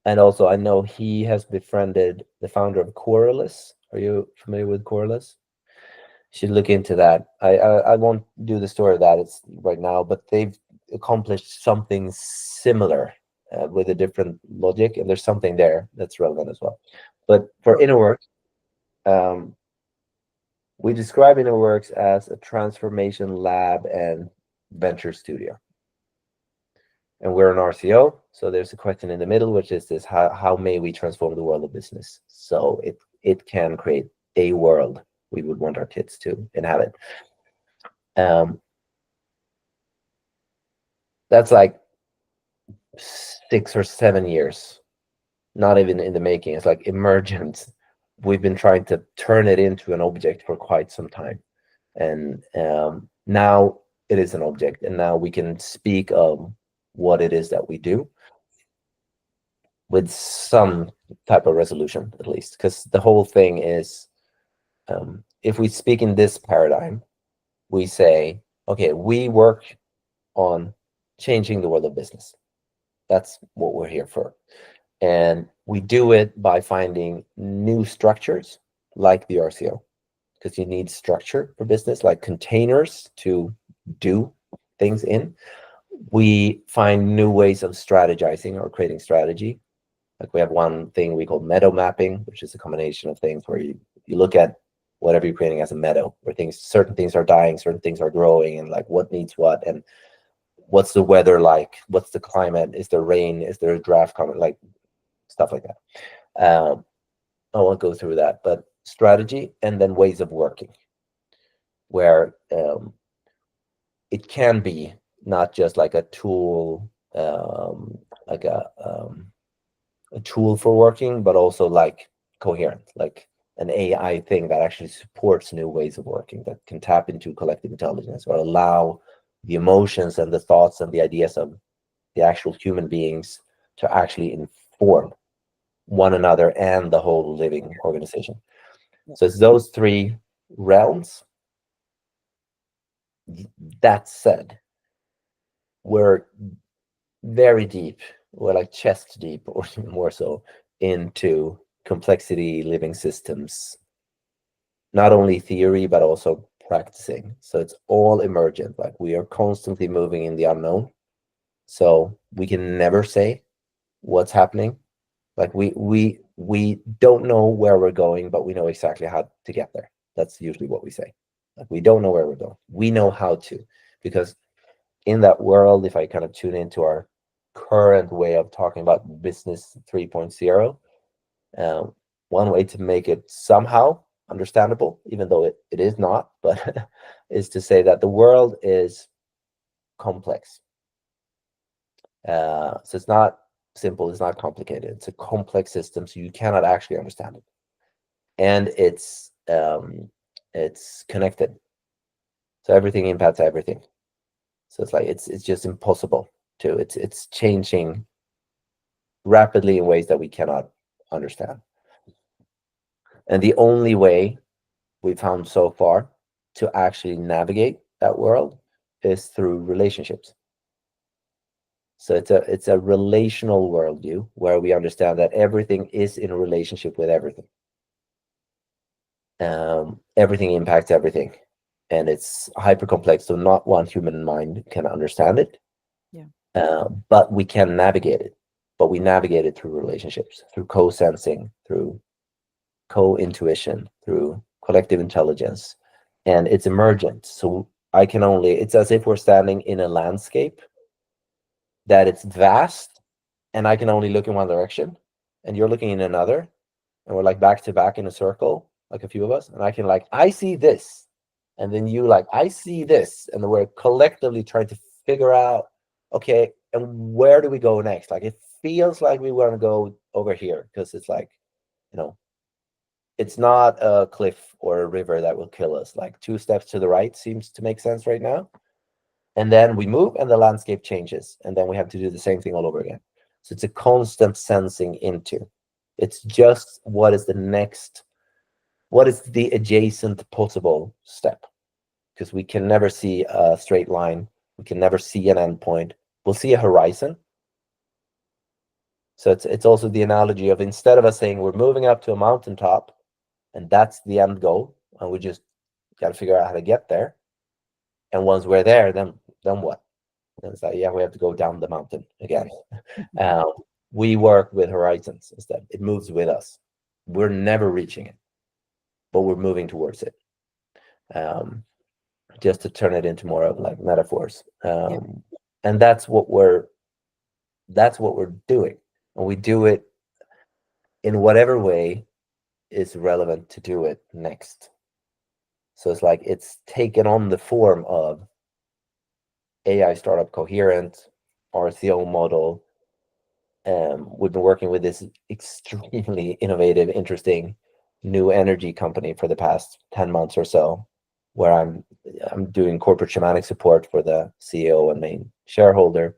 And also, I know he has befriended the founder of Coreless. Are you familiar with Coreless? Should look into that. I won't do the story of that it's right now, but they've accomplished something similar with a different logic, and there's something there that's relevant as well. But for Innerworks, we describe Innerworks as a transformation lab and venture studio. And we're an RCO, so there's a question in the middle, which is this: how may we transform the world of business so it can create a world we would want our kids to inhabit? That's like 6 or 7 years, not even in the making. It's like emergent. We've been trying to turn it into an object for quite some time, and now it is an object, and now we can speak of what it is that we do with some type of resolution, at least, because the whole thing is, if we speak in this paradigm, we say, okay, we work on changing the world of business. That's what we're here for. And we do it by finding new structures like the RCO, because you need structure for business, like containers to do things in, We find new ways of strategizing or creating strategy. Like we have one thing we call meadow mapping, which is a combination of things where you look at whatever you're creating as a meadow, where certain things are dying, certain things are growing, and like what needs what, and what's the weather like, what's the climate, is there rain, is there a draft coming, like stuff like that. I won't go through that, but strategy and then ways of working, where it can be not just like a tool, like a tool for working, but also like coherent, like an AI thing that actually supports new ways of working, that can tap into collective intelligence or allow the emotions and the thoughts and the ideas of the actual human beings to actually inform one another and the whole living organization. So it's those three realms. That said, we're very deep, we're like chest deep, or more so, into complexity living systems, not only theory but also practicing. So it's all emergent, like we are constantly moving in the unknown, so we can never say what's happening. Like we don't know where we're going, but we know exactly how to get there. That's usually what we say. Like we don't know where we're going, we know how to, because in that world, if I kind of tune into our current way of talking about business 3.0, one way to make it somehow understandable, even though it is not, but is to say that the world is complex. So it's not simple, it's not complicated, it's a complex system, so you cannot actually understand it. And it's connected. So everything impacts everything. So it's like it's just impossible to, it's changing rapidly in ways that we cannot understand. And the only way we found so far to actually navigate that world is through relationships. So it's a relational worldview where we understand that everything is in a relationship with everything. Everything impacts everything, and it's hyper complex, so not one human mind can understand it. But we can navigate it. But we navigate it through relationships, through co-sensing, through co-intuition, through collective intelligence, and it's emergent. So it's as if we're standing in a landscape that it's vast, and I can only look in one direction, and you're looking in another, and we're like back to back in a circle, like a few of us, and I can like, I see this, and then you like, I see this, and we're collectively trying to figure out, okay, and where do we go next? Like it feels like we want to go over here because it's like, it's not a cliff or a river that will kill us. Like 2 steps to the right seems to make sense right now. And then we move and the landscape changes. And then we have to do the same thing all over again. So it's a constant sensing into. It's just what is the adjacent possible step? Because we can never see a straight line. We can never see an endpoint. We'll see a horizon. So it's also the analogy of, instead of us saying we're moving up to a mountaintop and that's the end goal, and we just got to figure out how to get there. And once we're there, then what? Then it's like, yeah, we have to go down the mountain again. We work with horizons instead. It moves with us. We're never reaching it, but we're moving towards it. Just to turn it into more of like metaphors. And that's what we're doing. And we do it in whatever way is relevant to do it next. So it's like it's taken on the form of AI startup Coherent, RCO model. We've been working with this extremely innovative, interesting new energy company for the past 10 months or so, where I'm doing corporate shamanic support for the CEO and main shareholder.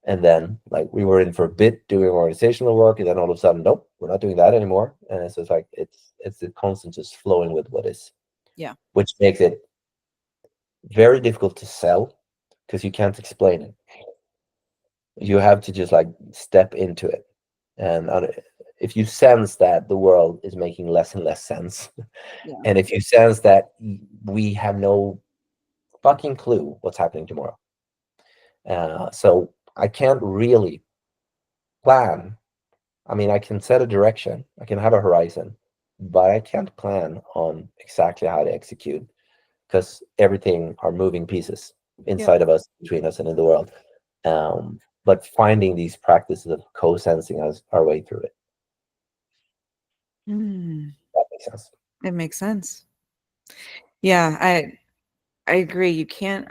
And then like we were in for a bit doing organizational work, and then all of a sudden, nope, we're not doing that anymore. And so it's like it's the constant just flowing with what is. Yeah. Which makes it very difficult to sell because you can't explain it. You have to just like step into it. And if you sense that the world is making less and less sense, and if you sense that we have no fucking clue what's happening tomorrow, So I can't really plan. I mean, I can set a direction, I can have a horizon, but I can't plan on exactly how to execute, because everything are moving pieces Yeah. inside of us, between us, and in the world. But finding these practices of co-sensing us our way through it. That makes sense. It makes sense. Yeah, I agree. You can't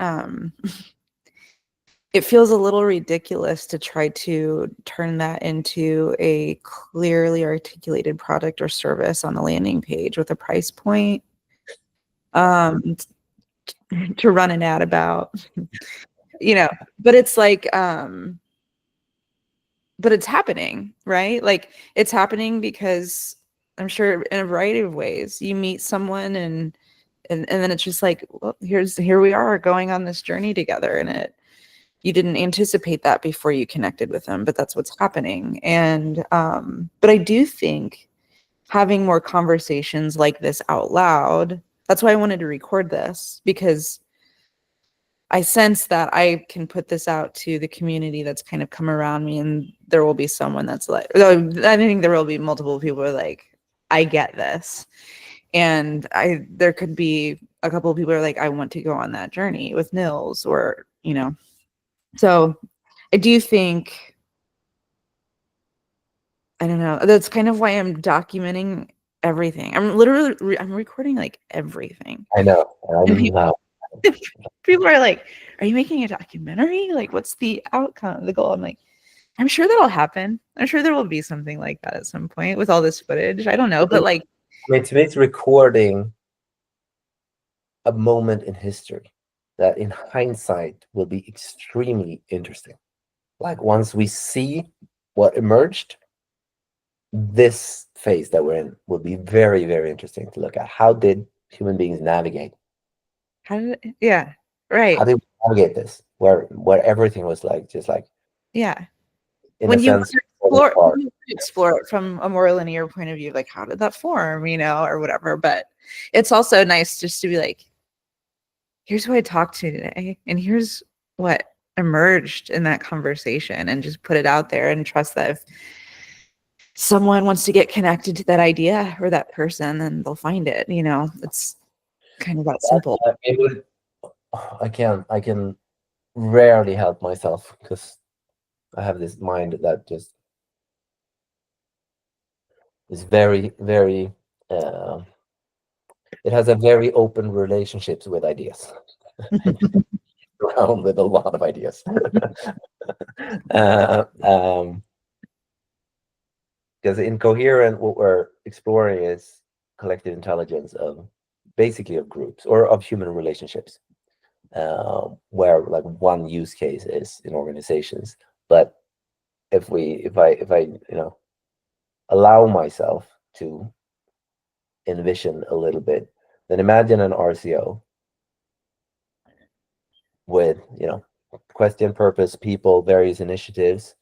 it feels a little ridiculous to try to turn that into a clearly articulated product or service on a landing page with a price point um to run an ad about, you know, but it's like but it's happening, right? Like it's happening because I'm sure in a variety of ways you meet someone and then it's just like, well, here we are going on this journey together, and you didn't anticipate that before you connected with them, but that's what's happening. And but I do think having more conversations like this out loud, that's why I wanted to record this, because I sense that I can put this out to the community that's kind of come around me, and there will be someone that's like, I think there will be multiple people who are like, I get this. And there could be a couple of people who are like, I want to go on that journey with Nils, or, you know, so I do think, I don't know, that's kind of why I'm documenting everything. I'm literally, I'm recording like everything. I know. I And know. people are like, are you making a documentary? Like, what's the outcome, the goal? I'm like, I'm sure that'll happen. I'm sure there will be something like that at some point with all this footage. I don't know, but like, I mean, to me, it's recording a moment in history that in hindsight will be extremely interesting. Like once we see what emerged, this phase that we're in will be very, very interesting to look at. How did human beings navigate? how did it, yeah, How right. did we navigate this? Where everything was like, just like, Yeah. in a sense, falling apart. When you explore it from a more linear point of view, like how did that form, you know, or whatever. But it's also nice just to be like, here's who I talked to today, and here's what emerged in that conversation, and just put it out there and trust that if someone wants to get connected to that idea or that person, then they'll find it. You know, it's kind of that simple. It would, I can rarely help myself, because I have this mind that just is very, very, uh, it has a very open relationships with ideas. Around with a lot of ideas. Because in Coherent, what we're exploring is collective intelligence of basically of groups or of human relationships, where like one use case is in organizations. But if I allow myself to envision a little bit, then imagine an RCO with question, purpose, people, various initiatives,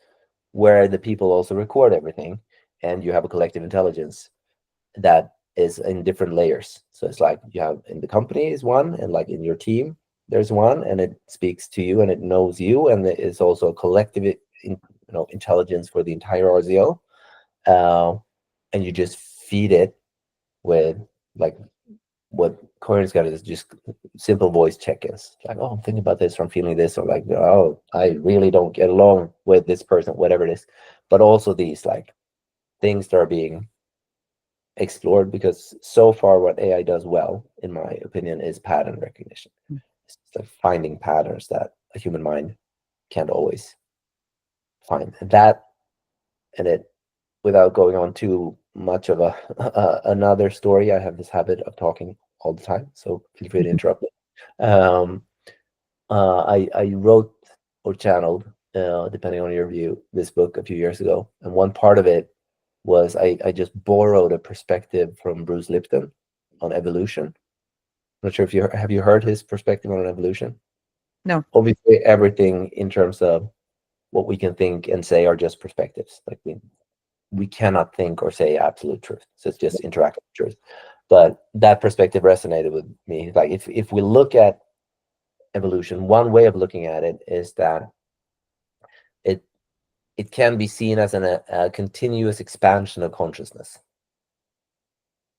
where the people also record everything, and you have a collective intelligence that is in different layers. So it's like you have in the company is one, and like in your team there's one, and it speaks to you and it knows you, and it's also a collective intelligence for the entire RZO, and you just feed it with like what Corinne's got is just simple voice check-ins, like, oh, I'm thinking about this, or I'm feeling this, or like, oh, I really don't get along with this person, whatever it is. But also these like things that are being explored, because so far what AI does well, in my opinion, is pattern recognition. It's like finding patterns that a human mind can't always find. And it, without going on too much of another story, I have this habit of talking all the time, so feel free to interrupt me. I wrote or channeled, depending on your view, this book a few years ago, and one part of it was I just borrowed a perspective from Bruce Lipton on evolution. I'm not sure if you heard his perspective on evolution. No. Obviously, everything in terms of what we can think and say are just perspectives. Like we cannot think or say absolute truth. So it's just interactive truth. But that perspective resonated with me. Like if we look at evolution, one way of looking at it is that it can be seen as a continuous expansion of consciousness.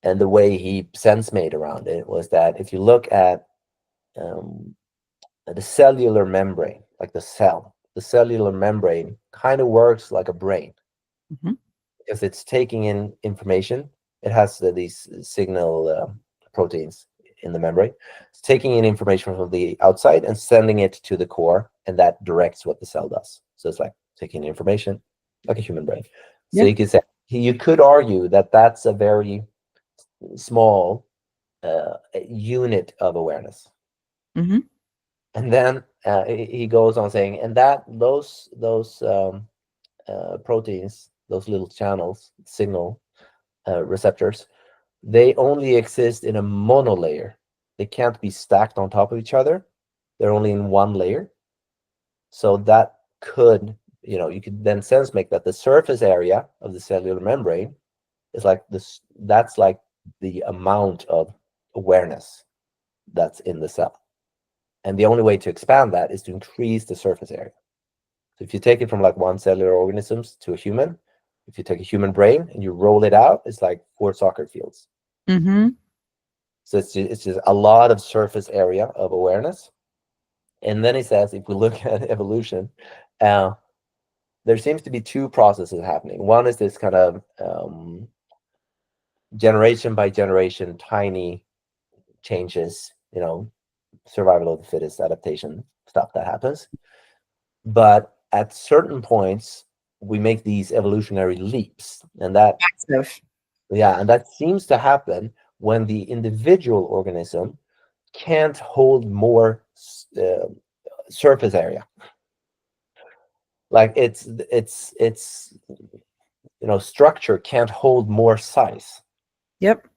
And the way he sense made around it was that if you look at the cellular membrane, like the cellular membrane kind of works like a brain. Mhm. Because it's taking in information. It has these signal proteins in the membrane. It's taking in information from the outside and sending it to the core, and that directs what the cell does. So it's like taking information, like a human brain. So Yeah. you could say, you could argue that that's a very small unit of awareness. Mhm. And then he goes on saying, and that those proteins, those little channels, signal receptors, they only exist in a monolayer. They can't be stacked on top of each other. They're only in one layer. So that could, you could then sense make that the surface area of the cellular membrane is like this. That's like the amount of awareness that's in the cell. And the only way to expand that is to increase the surface area. So if you take it from like one cellular organisms to a human, if you take a human brain and you roll it out, it's like 4 soccer fields. Mm-hmm. So it's just a lot of surface area of awareness. And then he says, if we look at evolution, there seems to be 2 processes happening. One is this kind of generation by generation, tiny changes, survival of the fittest adaptation stuff that happens. But at certain points, we make these evolutionary leaps, and that seems to happen when the individual organism can't hold more surface area. Like it's structure can't hold more size. Yep.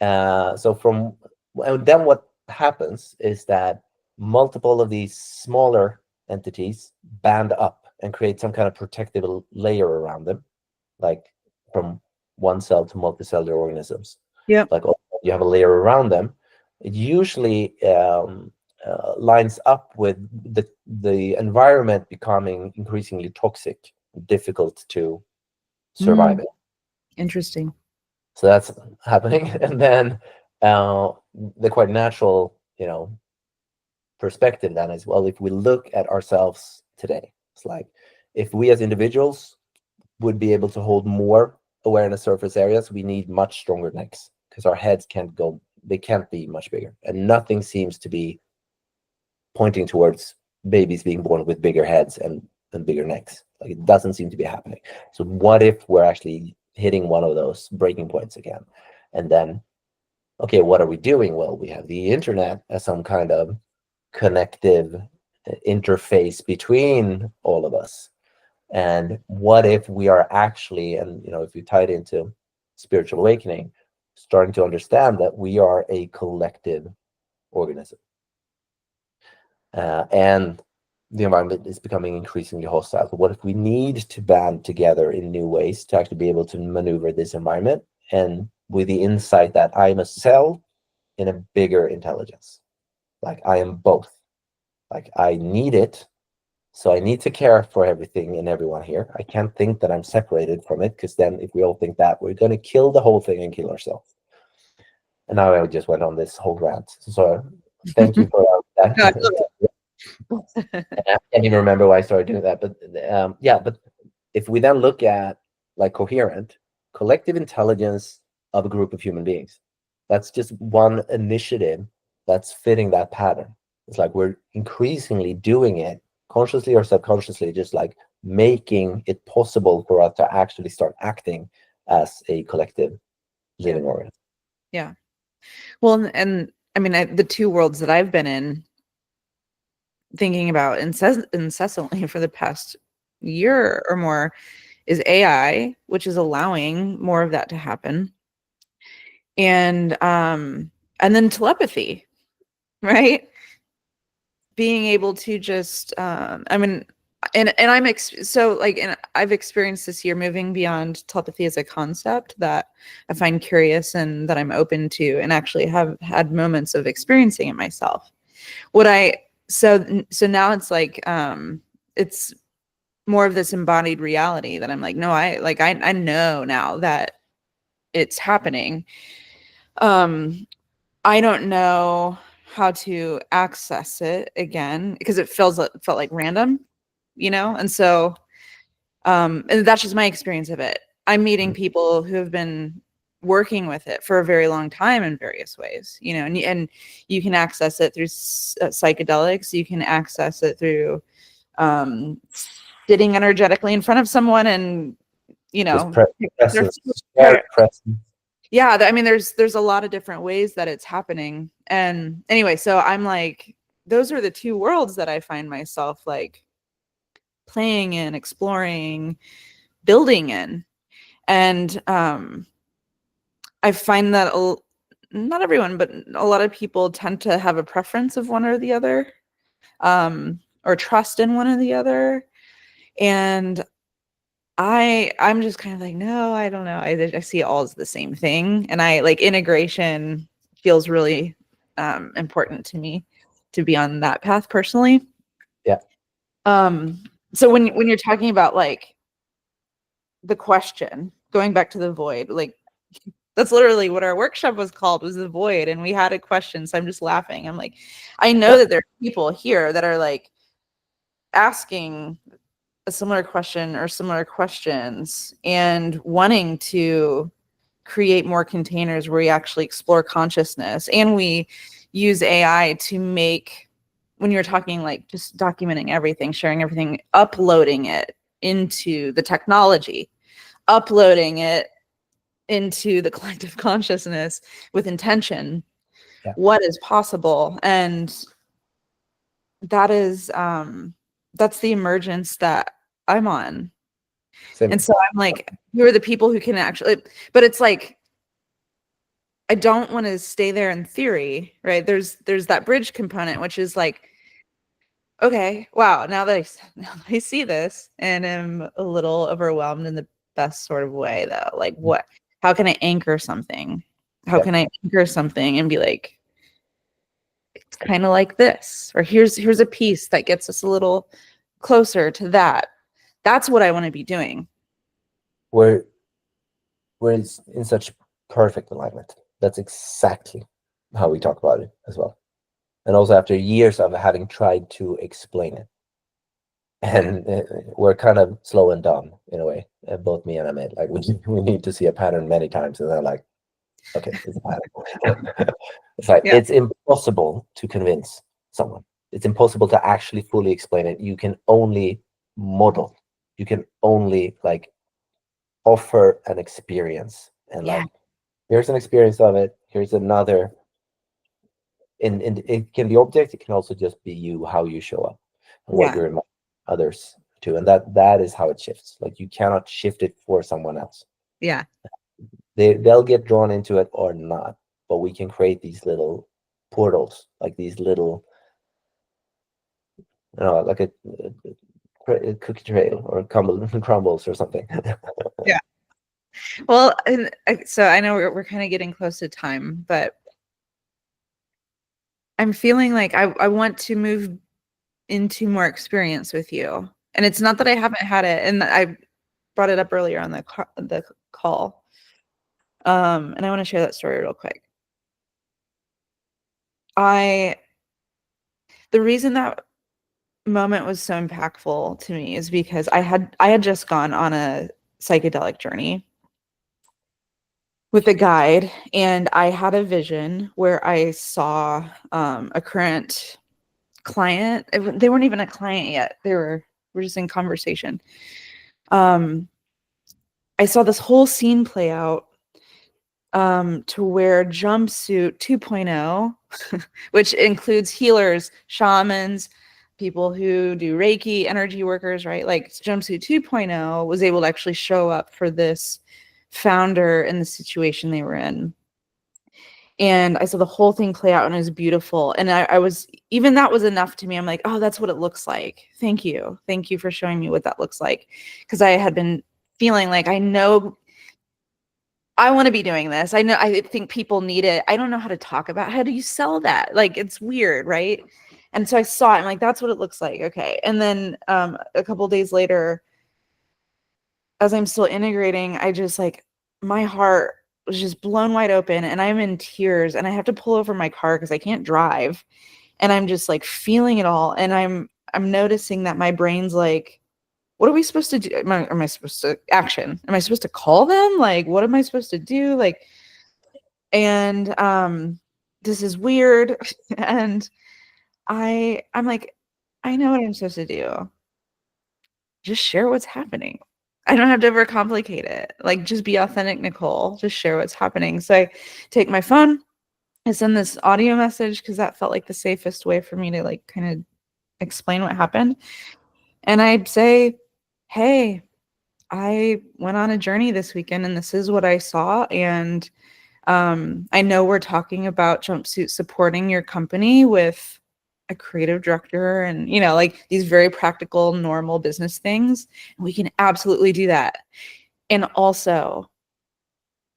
And then what happens is that multiple of these smaller entities band up and create some kind of protective layer around them, like from one cell to multicellular organisms. Yep. Like you have a layer around them. It usually lines up with the environment becoming increasingly toxic, difficult to survive in. Interesting. So that's happening. And then the quite natural, perspective then is, well, if we look at ourselves today, it's like if we as individuals would be able to hold more awareness surface areas, we need much stronger necks because our heads they can't be much bigger. And nothing seems to be pointing towards babies being born with bigger heads and bigger necks. Like it doesn't seem to be happening. So what if we're actually hitting one of those breaking points again? And then, okay, what are we doing? Well, we have the internet as some kind of connective interface between all of us. And what if we are actually, and if you tie it into spiritual awakening, starting to understand that we are a collective organism, and the environment is becoming increasingly hostile. So what if we need to band together in new ways to actually be able to maneuver this environment, and with the insight that I'm a cell in a bigger intelligence, like I am both, like I need it. So I need to care for everything and everyone here. I can't think that I'm separated from it, because then if we all think that, we're going to kill the whole thing and kill ourselves. And now I just went on this whole rant. So thank you for that. I can't even remember why I started doing that. But but if we then look at like coherent, collective intelligence of a group of human beings, that's just one initiative that's fitting that pattern. It's like we're increasingly doing it consciously or subconsciously, just like making it possible for us to actually start acting as a collective living organism. Yeah. Well, and I mean, the 2 worlds that I've been in, thinking about incessantly for the past year or more, is AI, which is allowing more of that to happen, and then telepathy, right? Being able to just I mean, and I've experienced this year moving beyond telepathy as a concept that I find curious and that I'm open to, and actually have had moments of experiencing it myself. So now it's like it's more of this embodied reality that I'm like, no, I know now that it's happening. I don't know how to access it again because it felt like random, and so and that's just my experience of it. I'm meeting people who have been working with it for a very long time in various ways, and you can access it through psychedelics. You can access it through sitting energetically in front of someone and, Just there's, presence. yeah, I mean, there's a lot of different ways that it's happening. And anyway, so I'm like, those are the two worlds that I find myself like playing in, exploring, building in. And I find that not everyone, but a lot of people tend to have a preference of one or the other, or trust in one or the other. And I'm just kind of like, no, I don't know. I see it all as the same thing. And I like integration feels really important to me to be on that path personally. Yeah. So when you're talking about like the question, going back to the void, like that's literally what our workshop was called, was the void. And we had a question. So I'm just laughing. I'm like, I know that there are people here that are like asking a similar question or similar questions and wanting to create more containers where we actually explore consciousness, and we use AI to make, when you're talking like just documenting everything, sharing everything, uploading it into the technology, uploading it into the collective consciousness with intention, what is possible. And that is that's the emergence that I'm on. Same. And so I'm like, who are the people who can actually, but it's like, I don't want to stay there in theory, right? There's that bridge component, which is like, okay, wow, now that I see this and am a little overwhelmed in the best sort of way, though. Like, how can I anchor something? How can I anchor something and be like, it's kind of like this, or here's a piece that gets us a little closer to that. That's what I want to be doing. We're in such perfect alignment. That's exactly how we talk about it as well. And also after years of having tried to explain it, and we're kind of slow and dumb in a way, both me and Amit. Like we need to see a pattern many times, and they're like, okay, it's a pattern. It's like it's impossible to convince someone. It's impossible to actually fully explain it. You can only model. You can only like offer an experience, and like here's an experience of it. Here's another. And it can be object. It can also just be you, how you show up, and what you remind others to, and that is how it shifts. Like you cannot shift it for someone else. Yeah. They'll get drawn into it or not, but we can create these little portals, like these little, like a cookie trail or crumbles or something. Yeah. Well, and so I know we're kind of getting close to time, but I'm feeling like I want to move into more experience with you. And it's not that I haven't had it, and I brought it up earlier on the call. And I want to share that story real quick. The reason that moment was so impactful to me is because I had just gone on a psychedelic journey with a guide, and I had a vision where I saw a current client. They weren't even a client yet. We're just in conversation. I saw this whole scene play out to where Jumpsuit 2.0, which includes healers, shamans, people who do Reiki, energy workers, right? Like Jumpsuit 2.0 was able to actually show up for this founder in the situation they were in. And I saw the whole thing play out, and it was beautiful. And I was, even that was enough to me. I'm like, oh, that's what it looks like. Thank you. Thank you for showing me what that looks like. Because I had been feeling like, I know I want to be doing this. I think people need it. I don't know how to talk about, how do you sell that? Like, it's weird, right? And so I saw it. I'm like, that's what it looks like. Okay. And then a couple days later, as I'm still integrating, I just like, my heart was just blown wide open and I'm in tears and I have to pull over my car because I can't drive. And I'm just like feeling it all. And I'm noticing that my brain's like, what are we supposed to do? Am I supposed to action? Am I supposed to call them? Like, what am I supposed to do? Like, and this is weird. And I'm like, I know what I'm supposed to do. Just share what's happening. I don't have to overcomplicate it. Like, just be authentic, Nicole. Just share what's happening. So I take my phone, I send this audio message because that felt like the safest way for me to like kind of explain what happened. And I'd say, hey, I went on a journey this weekend and this is what I saw. And I know we're talking about Jumpsuit supporting your company with a creative director and, you know, like these very practical, normal business things. And we can absolutely do that. And also,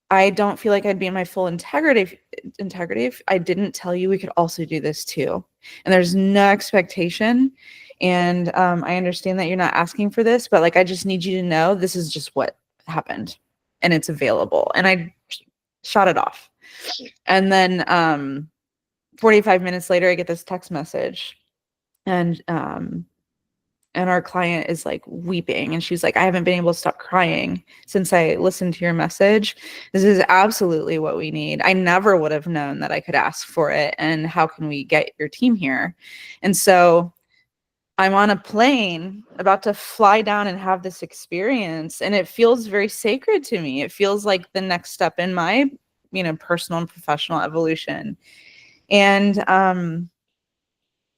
I don't feel like I'd be in my full integrity if I didn't tell you we could also do this too. And there's no expectation. And I understand that you're not asking for this, but like I just need you to know this is just what happened and it's available. And I shot it off. And then 45 minutes later, I get this text message. And our client is like weeping and she's like, I haven't been able to stop crying since I listened to your message. This is absolutely what we need. I never would have known that I could ask for it. And how can we get your team here? And so I'm on a plane about to fly down and have this experience. And it feels very sacred to me. It feels like the next step in my, you know, personal and professional evolution. And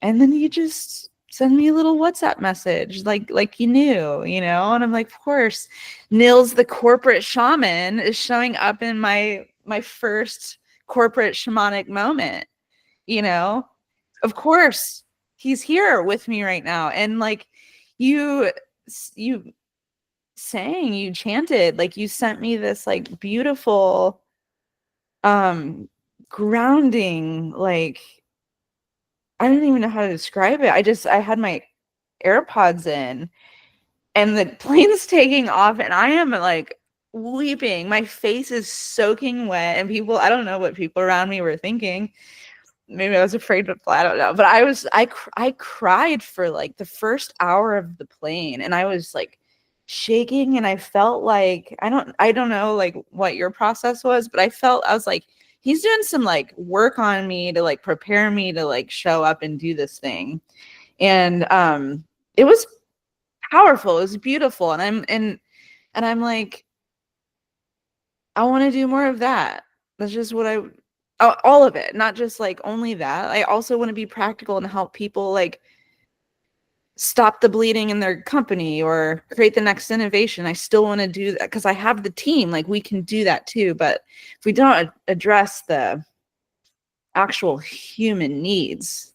then you just send me a little WhatsApp message like you knew, you know? And I'm like, of course, Nils, the corporate shaman, is showing up in my first corporate shamanic moment, you know? Of course, he's here with me right now. And like you sang, you chanted, like you sent me this like beautiful grounding, like I don't even know how to describe it. I had my AirPods in and the plane's taking off and I am like weeping. My face is soaking wet and I don't know what people around me were thinking. Maybe I was afraid to fly, I don't know. But I cried for like the first hour of the plane and I was like shaking and I felt like I don't know like what your process was, but I was like he's doing some like work on me to like prepare me to like show up and do this thing. And it was powerful, it was beautiful. And I'm like, I want to do more of that. That's just what all of it, not just like only that. I also want to be practical and help people like stop the bleeding in their company or create the next innovation. I still want to do that because I have the team, like we can do that too. But if we don't address the actual human needs,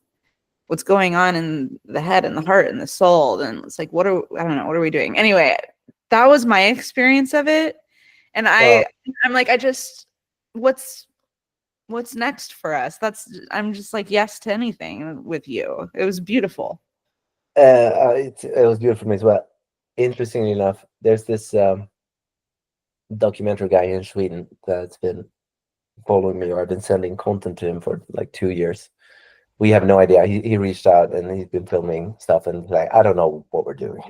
what's going on in the head and the heart and the soul, then it's like, I don't know, what are we doing? Anyway, that was my experience of it. And Well, I'm like, what's next for us? I'm just like, yes to anything with you. It was beautiful. it was beautiful for me as well. Interestingly enough, there's this documentary guy in Sweden that's been following me, or I've been sending content to him for like 2 years. We have no idea. He reached out and he's been filming stuff and like, I don't know what we're doing.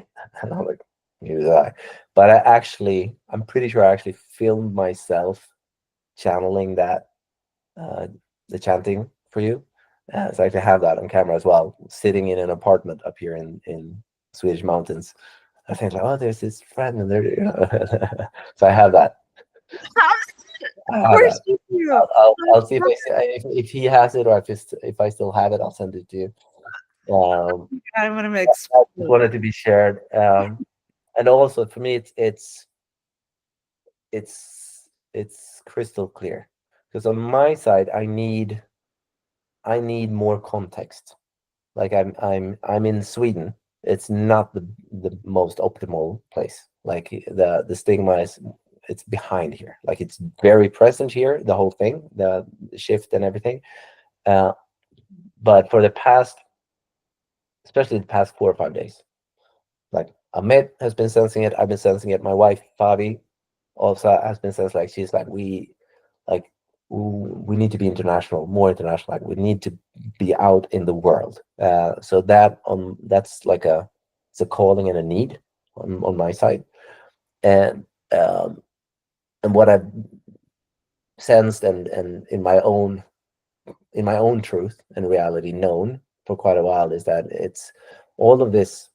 And I'm like, neither do I. But I'm pretty sure I actually filmed myself channeling that, the chanting for you. So I actually have that on camera as well, sitting in an apartment up here in Swedish mountains. I think like, oh, there's this friend and there. So I have that. I Of have course that. you do. I'll see if he has it, or if I still have it, I'll send it to you. I'm gonna I just explode. wanted to be shared. And also for me, it's crystal clear, because on my side, I need more context. Like I'm in Sweden. It's not the most optimal place. Like the stigma it's behind here. Like it's very present here, the whole thing, the shift and everything. But for the past especially the past 4 or 5 days. Like Amit has been sensing it. I've been sensing it. My wife Fabi also has been sensing. Like she's like like we need to be international, more international. Like we need to be out in the world. So that's like it's a calling and a need on my side, and um, and what I've sensed and in my own truth and reality known for quite a while is that it's all of this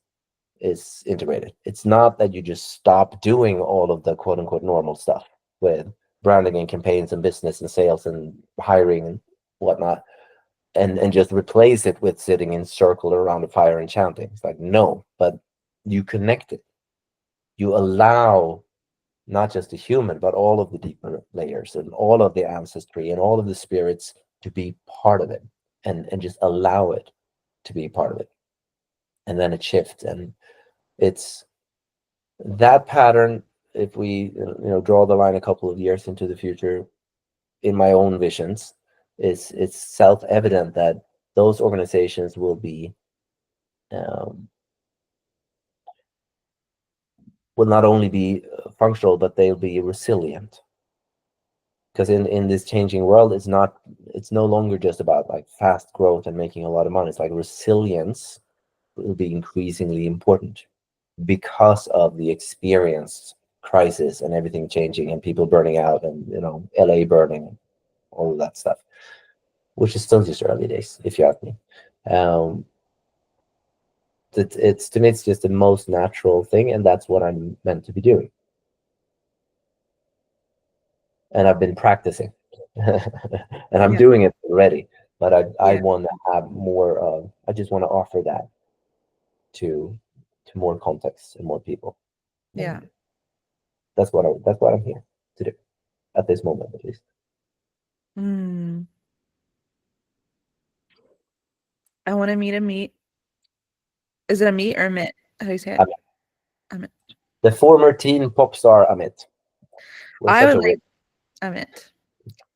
is integrated. It's not that you just stop doing all of the quote unquote normal stuff with branding and campaigns and business and sales and hiring and whatnot, and just replace it with sitting in circle around a fire and chanting. It's like, no, but you connect it. You allow not just the human, but all of the deeper layers and all of the ancestry and all of the spirits to be part of it, and just allow it to be part of it. And then it shifts, and it's that pattern. If we draw the line a couple of years into the future, in my own visions, it's self-evident that those organizations um, will not only be functional, but they'll be resilient. Because in this changing world, it's no longer just about like fast growth and making a lot of money. It's like resilience will be increasingly important because of the experienced crisis and everything changing and people burning out and LA burning, all of that stuff, which is still just early days, if you ask me. It's to me, it's just the most natural thing, and that's what I'm meant to be doing. And I've been practicing, and I'm doing it already. But I want to have more of. I just want to offer that to more contexts and more people. Yeah. And that's what I'm here to do at this moment, at least. I want to meet a meet. Is it a meet or a mitt? How do you say it? Amit. The former teen pop star Amit. I would like Amit.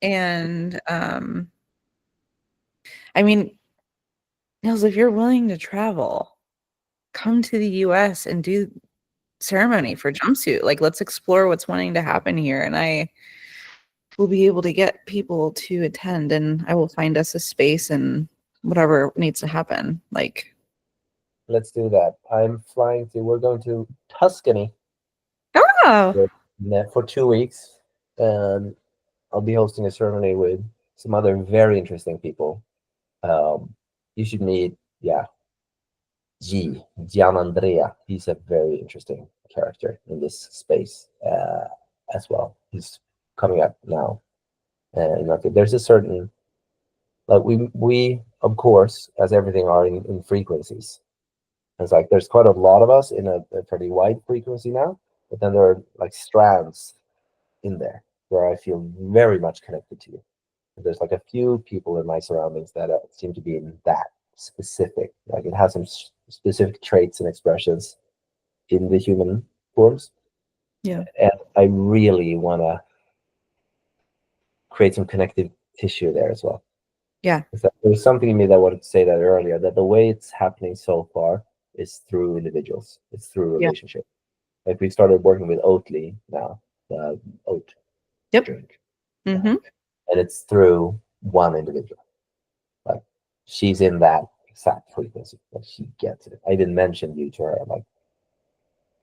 And I mean, Nils, if you're willing to travel, come to the US and do ceremony for Jumpsuit. Like, let's explore what's wanting to happen here. And I will be able to get people to attend, and I will find us a space and whatever needs to happen. Like, let's do that. We're going to Tuscany for 2 weeks, and I'll be hosting a ceremony with some other very interesting people. You should meet, Gian Andrea. He's a very interesting character in this space as well. He's coming up now. There's a certain, like we of course, as everything, are in frequencies. It's like there's quite a lot of us in a pretty wide frequency now, but then there are like strands in there where I feel very much connected to you. There's like a few people in my surroundings that seem to be in that specific, like it has some specific traits and expressions in the human forms. Yeah. And I really want to create some connective tissue there as well. Yeah. There was something in me that wanted to say that earlier, that the way it's happening so far is through individuals. It's through relationship. Like we started working with Oatly now, the oat drink. And it's through one individual. Like she's in that exact frequency. Like she gets it. I even mentioned you to her. Like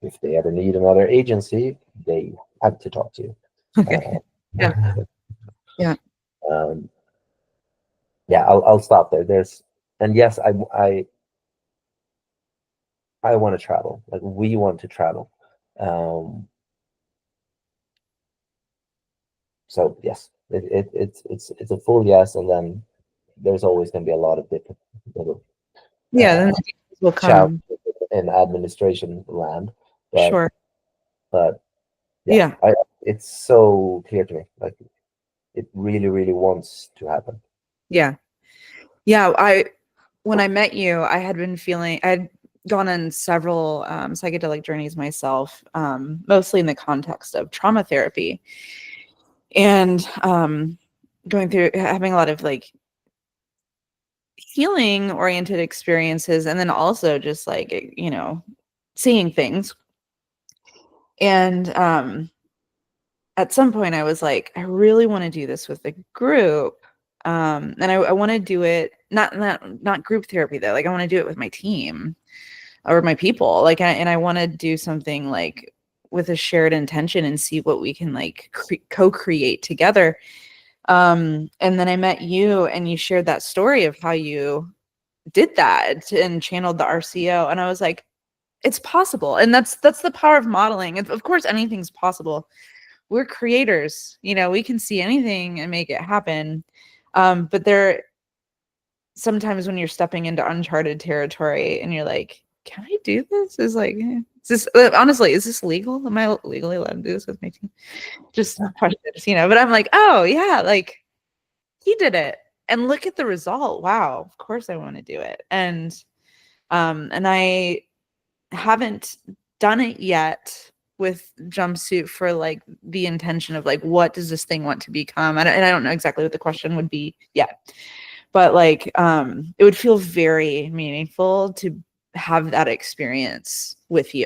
if they ever need another agency, they have to talk to you. Okay. Yeah. I'll stop there. And yes, I want to travel. Like we want to travel. So yes, it's a full yes, and then there's always going to be a lot of different little then the details will come in administration land. But, sure. But it's so clear to me. Like it really, really wants to happen. Yeah. When I met you, I had gone on several psychedelic journeys myself, mostly in the context of trauma therapy, and going through having a lot of like healing oriented experiences, and then also just like, you know, seeing things. And at some point I was like, I really want to do this with a group. And I want to do it not group therapy though. Like I want to do it with my team or my people. Like, and I want to do something like with a shared intention and see what we can like co-create together. And then I met you and you shared that story of how you did that and channeled the RCO. And I was like, it's possible. And that's the power of modeling. Of course, anything's possible. We're creators, you know, we can see anything and make it happen. But there sometimes when you're stepping into uncharted territory and you're like, can I do this? Is like, is this honestly, is this legal? Am I legally allowed to do this with my team? Just questions, you know, but I'm like, oh yeah, like he did it. And look at the result. Wow, of course I want to do it. And I haven't done it yet with Jumpsuit for like the intention of like, what does this thing want to become? And I don't know exactly what the question would be yet, but like, it would feel very meaningful to have that experience with you.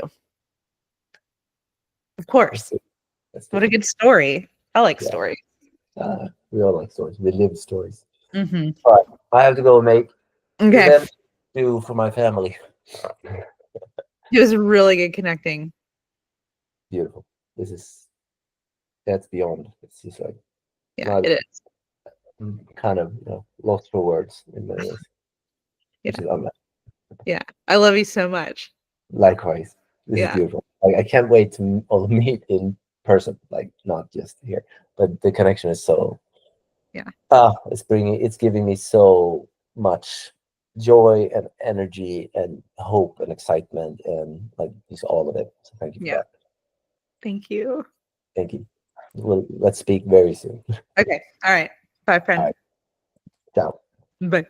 Of course. What a good story. I like stories. We all like stories. We live stories. Mm-hmm. All right, I have to go make Okay. event do for my family. It was really good connecting. Beautiful. That's beyond. It's just like, yeah, it is. I'm kind of, you know, lost for words in many ways. Which is unmatched. Yeah, I love you so much. Likewise. This is beautiful. Like, I can't wait to all meet in person, like not just here, but the connection is so. It's giving me so much joy and energy and hope and excitement and like just all of it. So thank you for that. Thank you. Thank you. Let's speak very soon. Okay. All right. Bye, friend. All right. Ciao. Bye.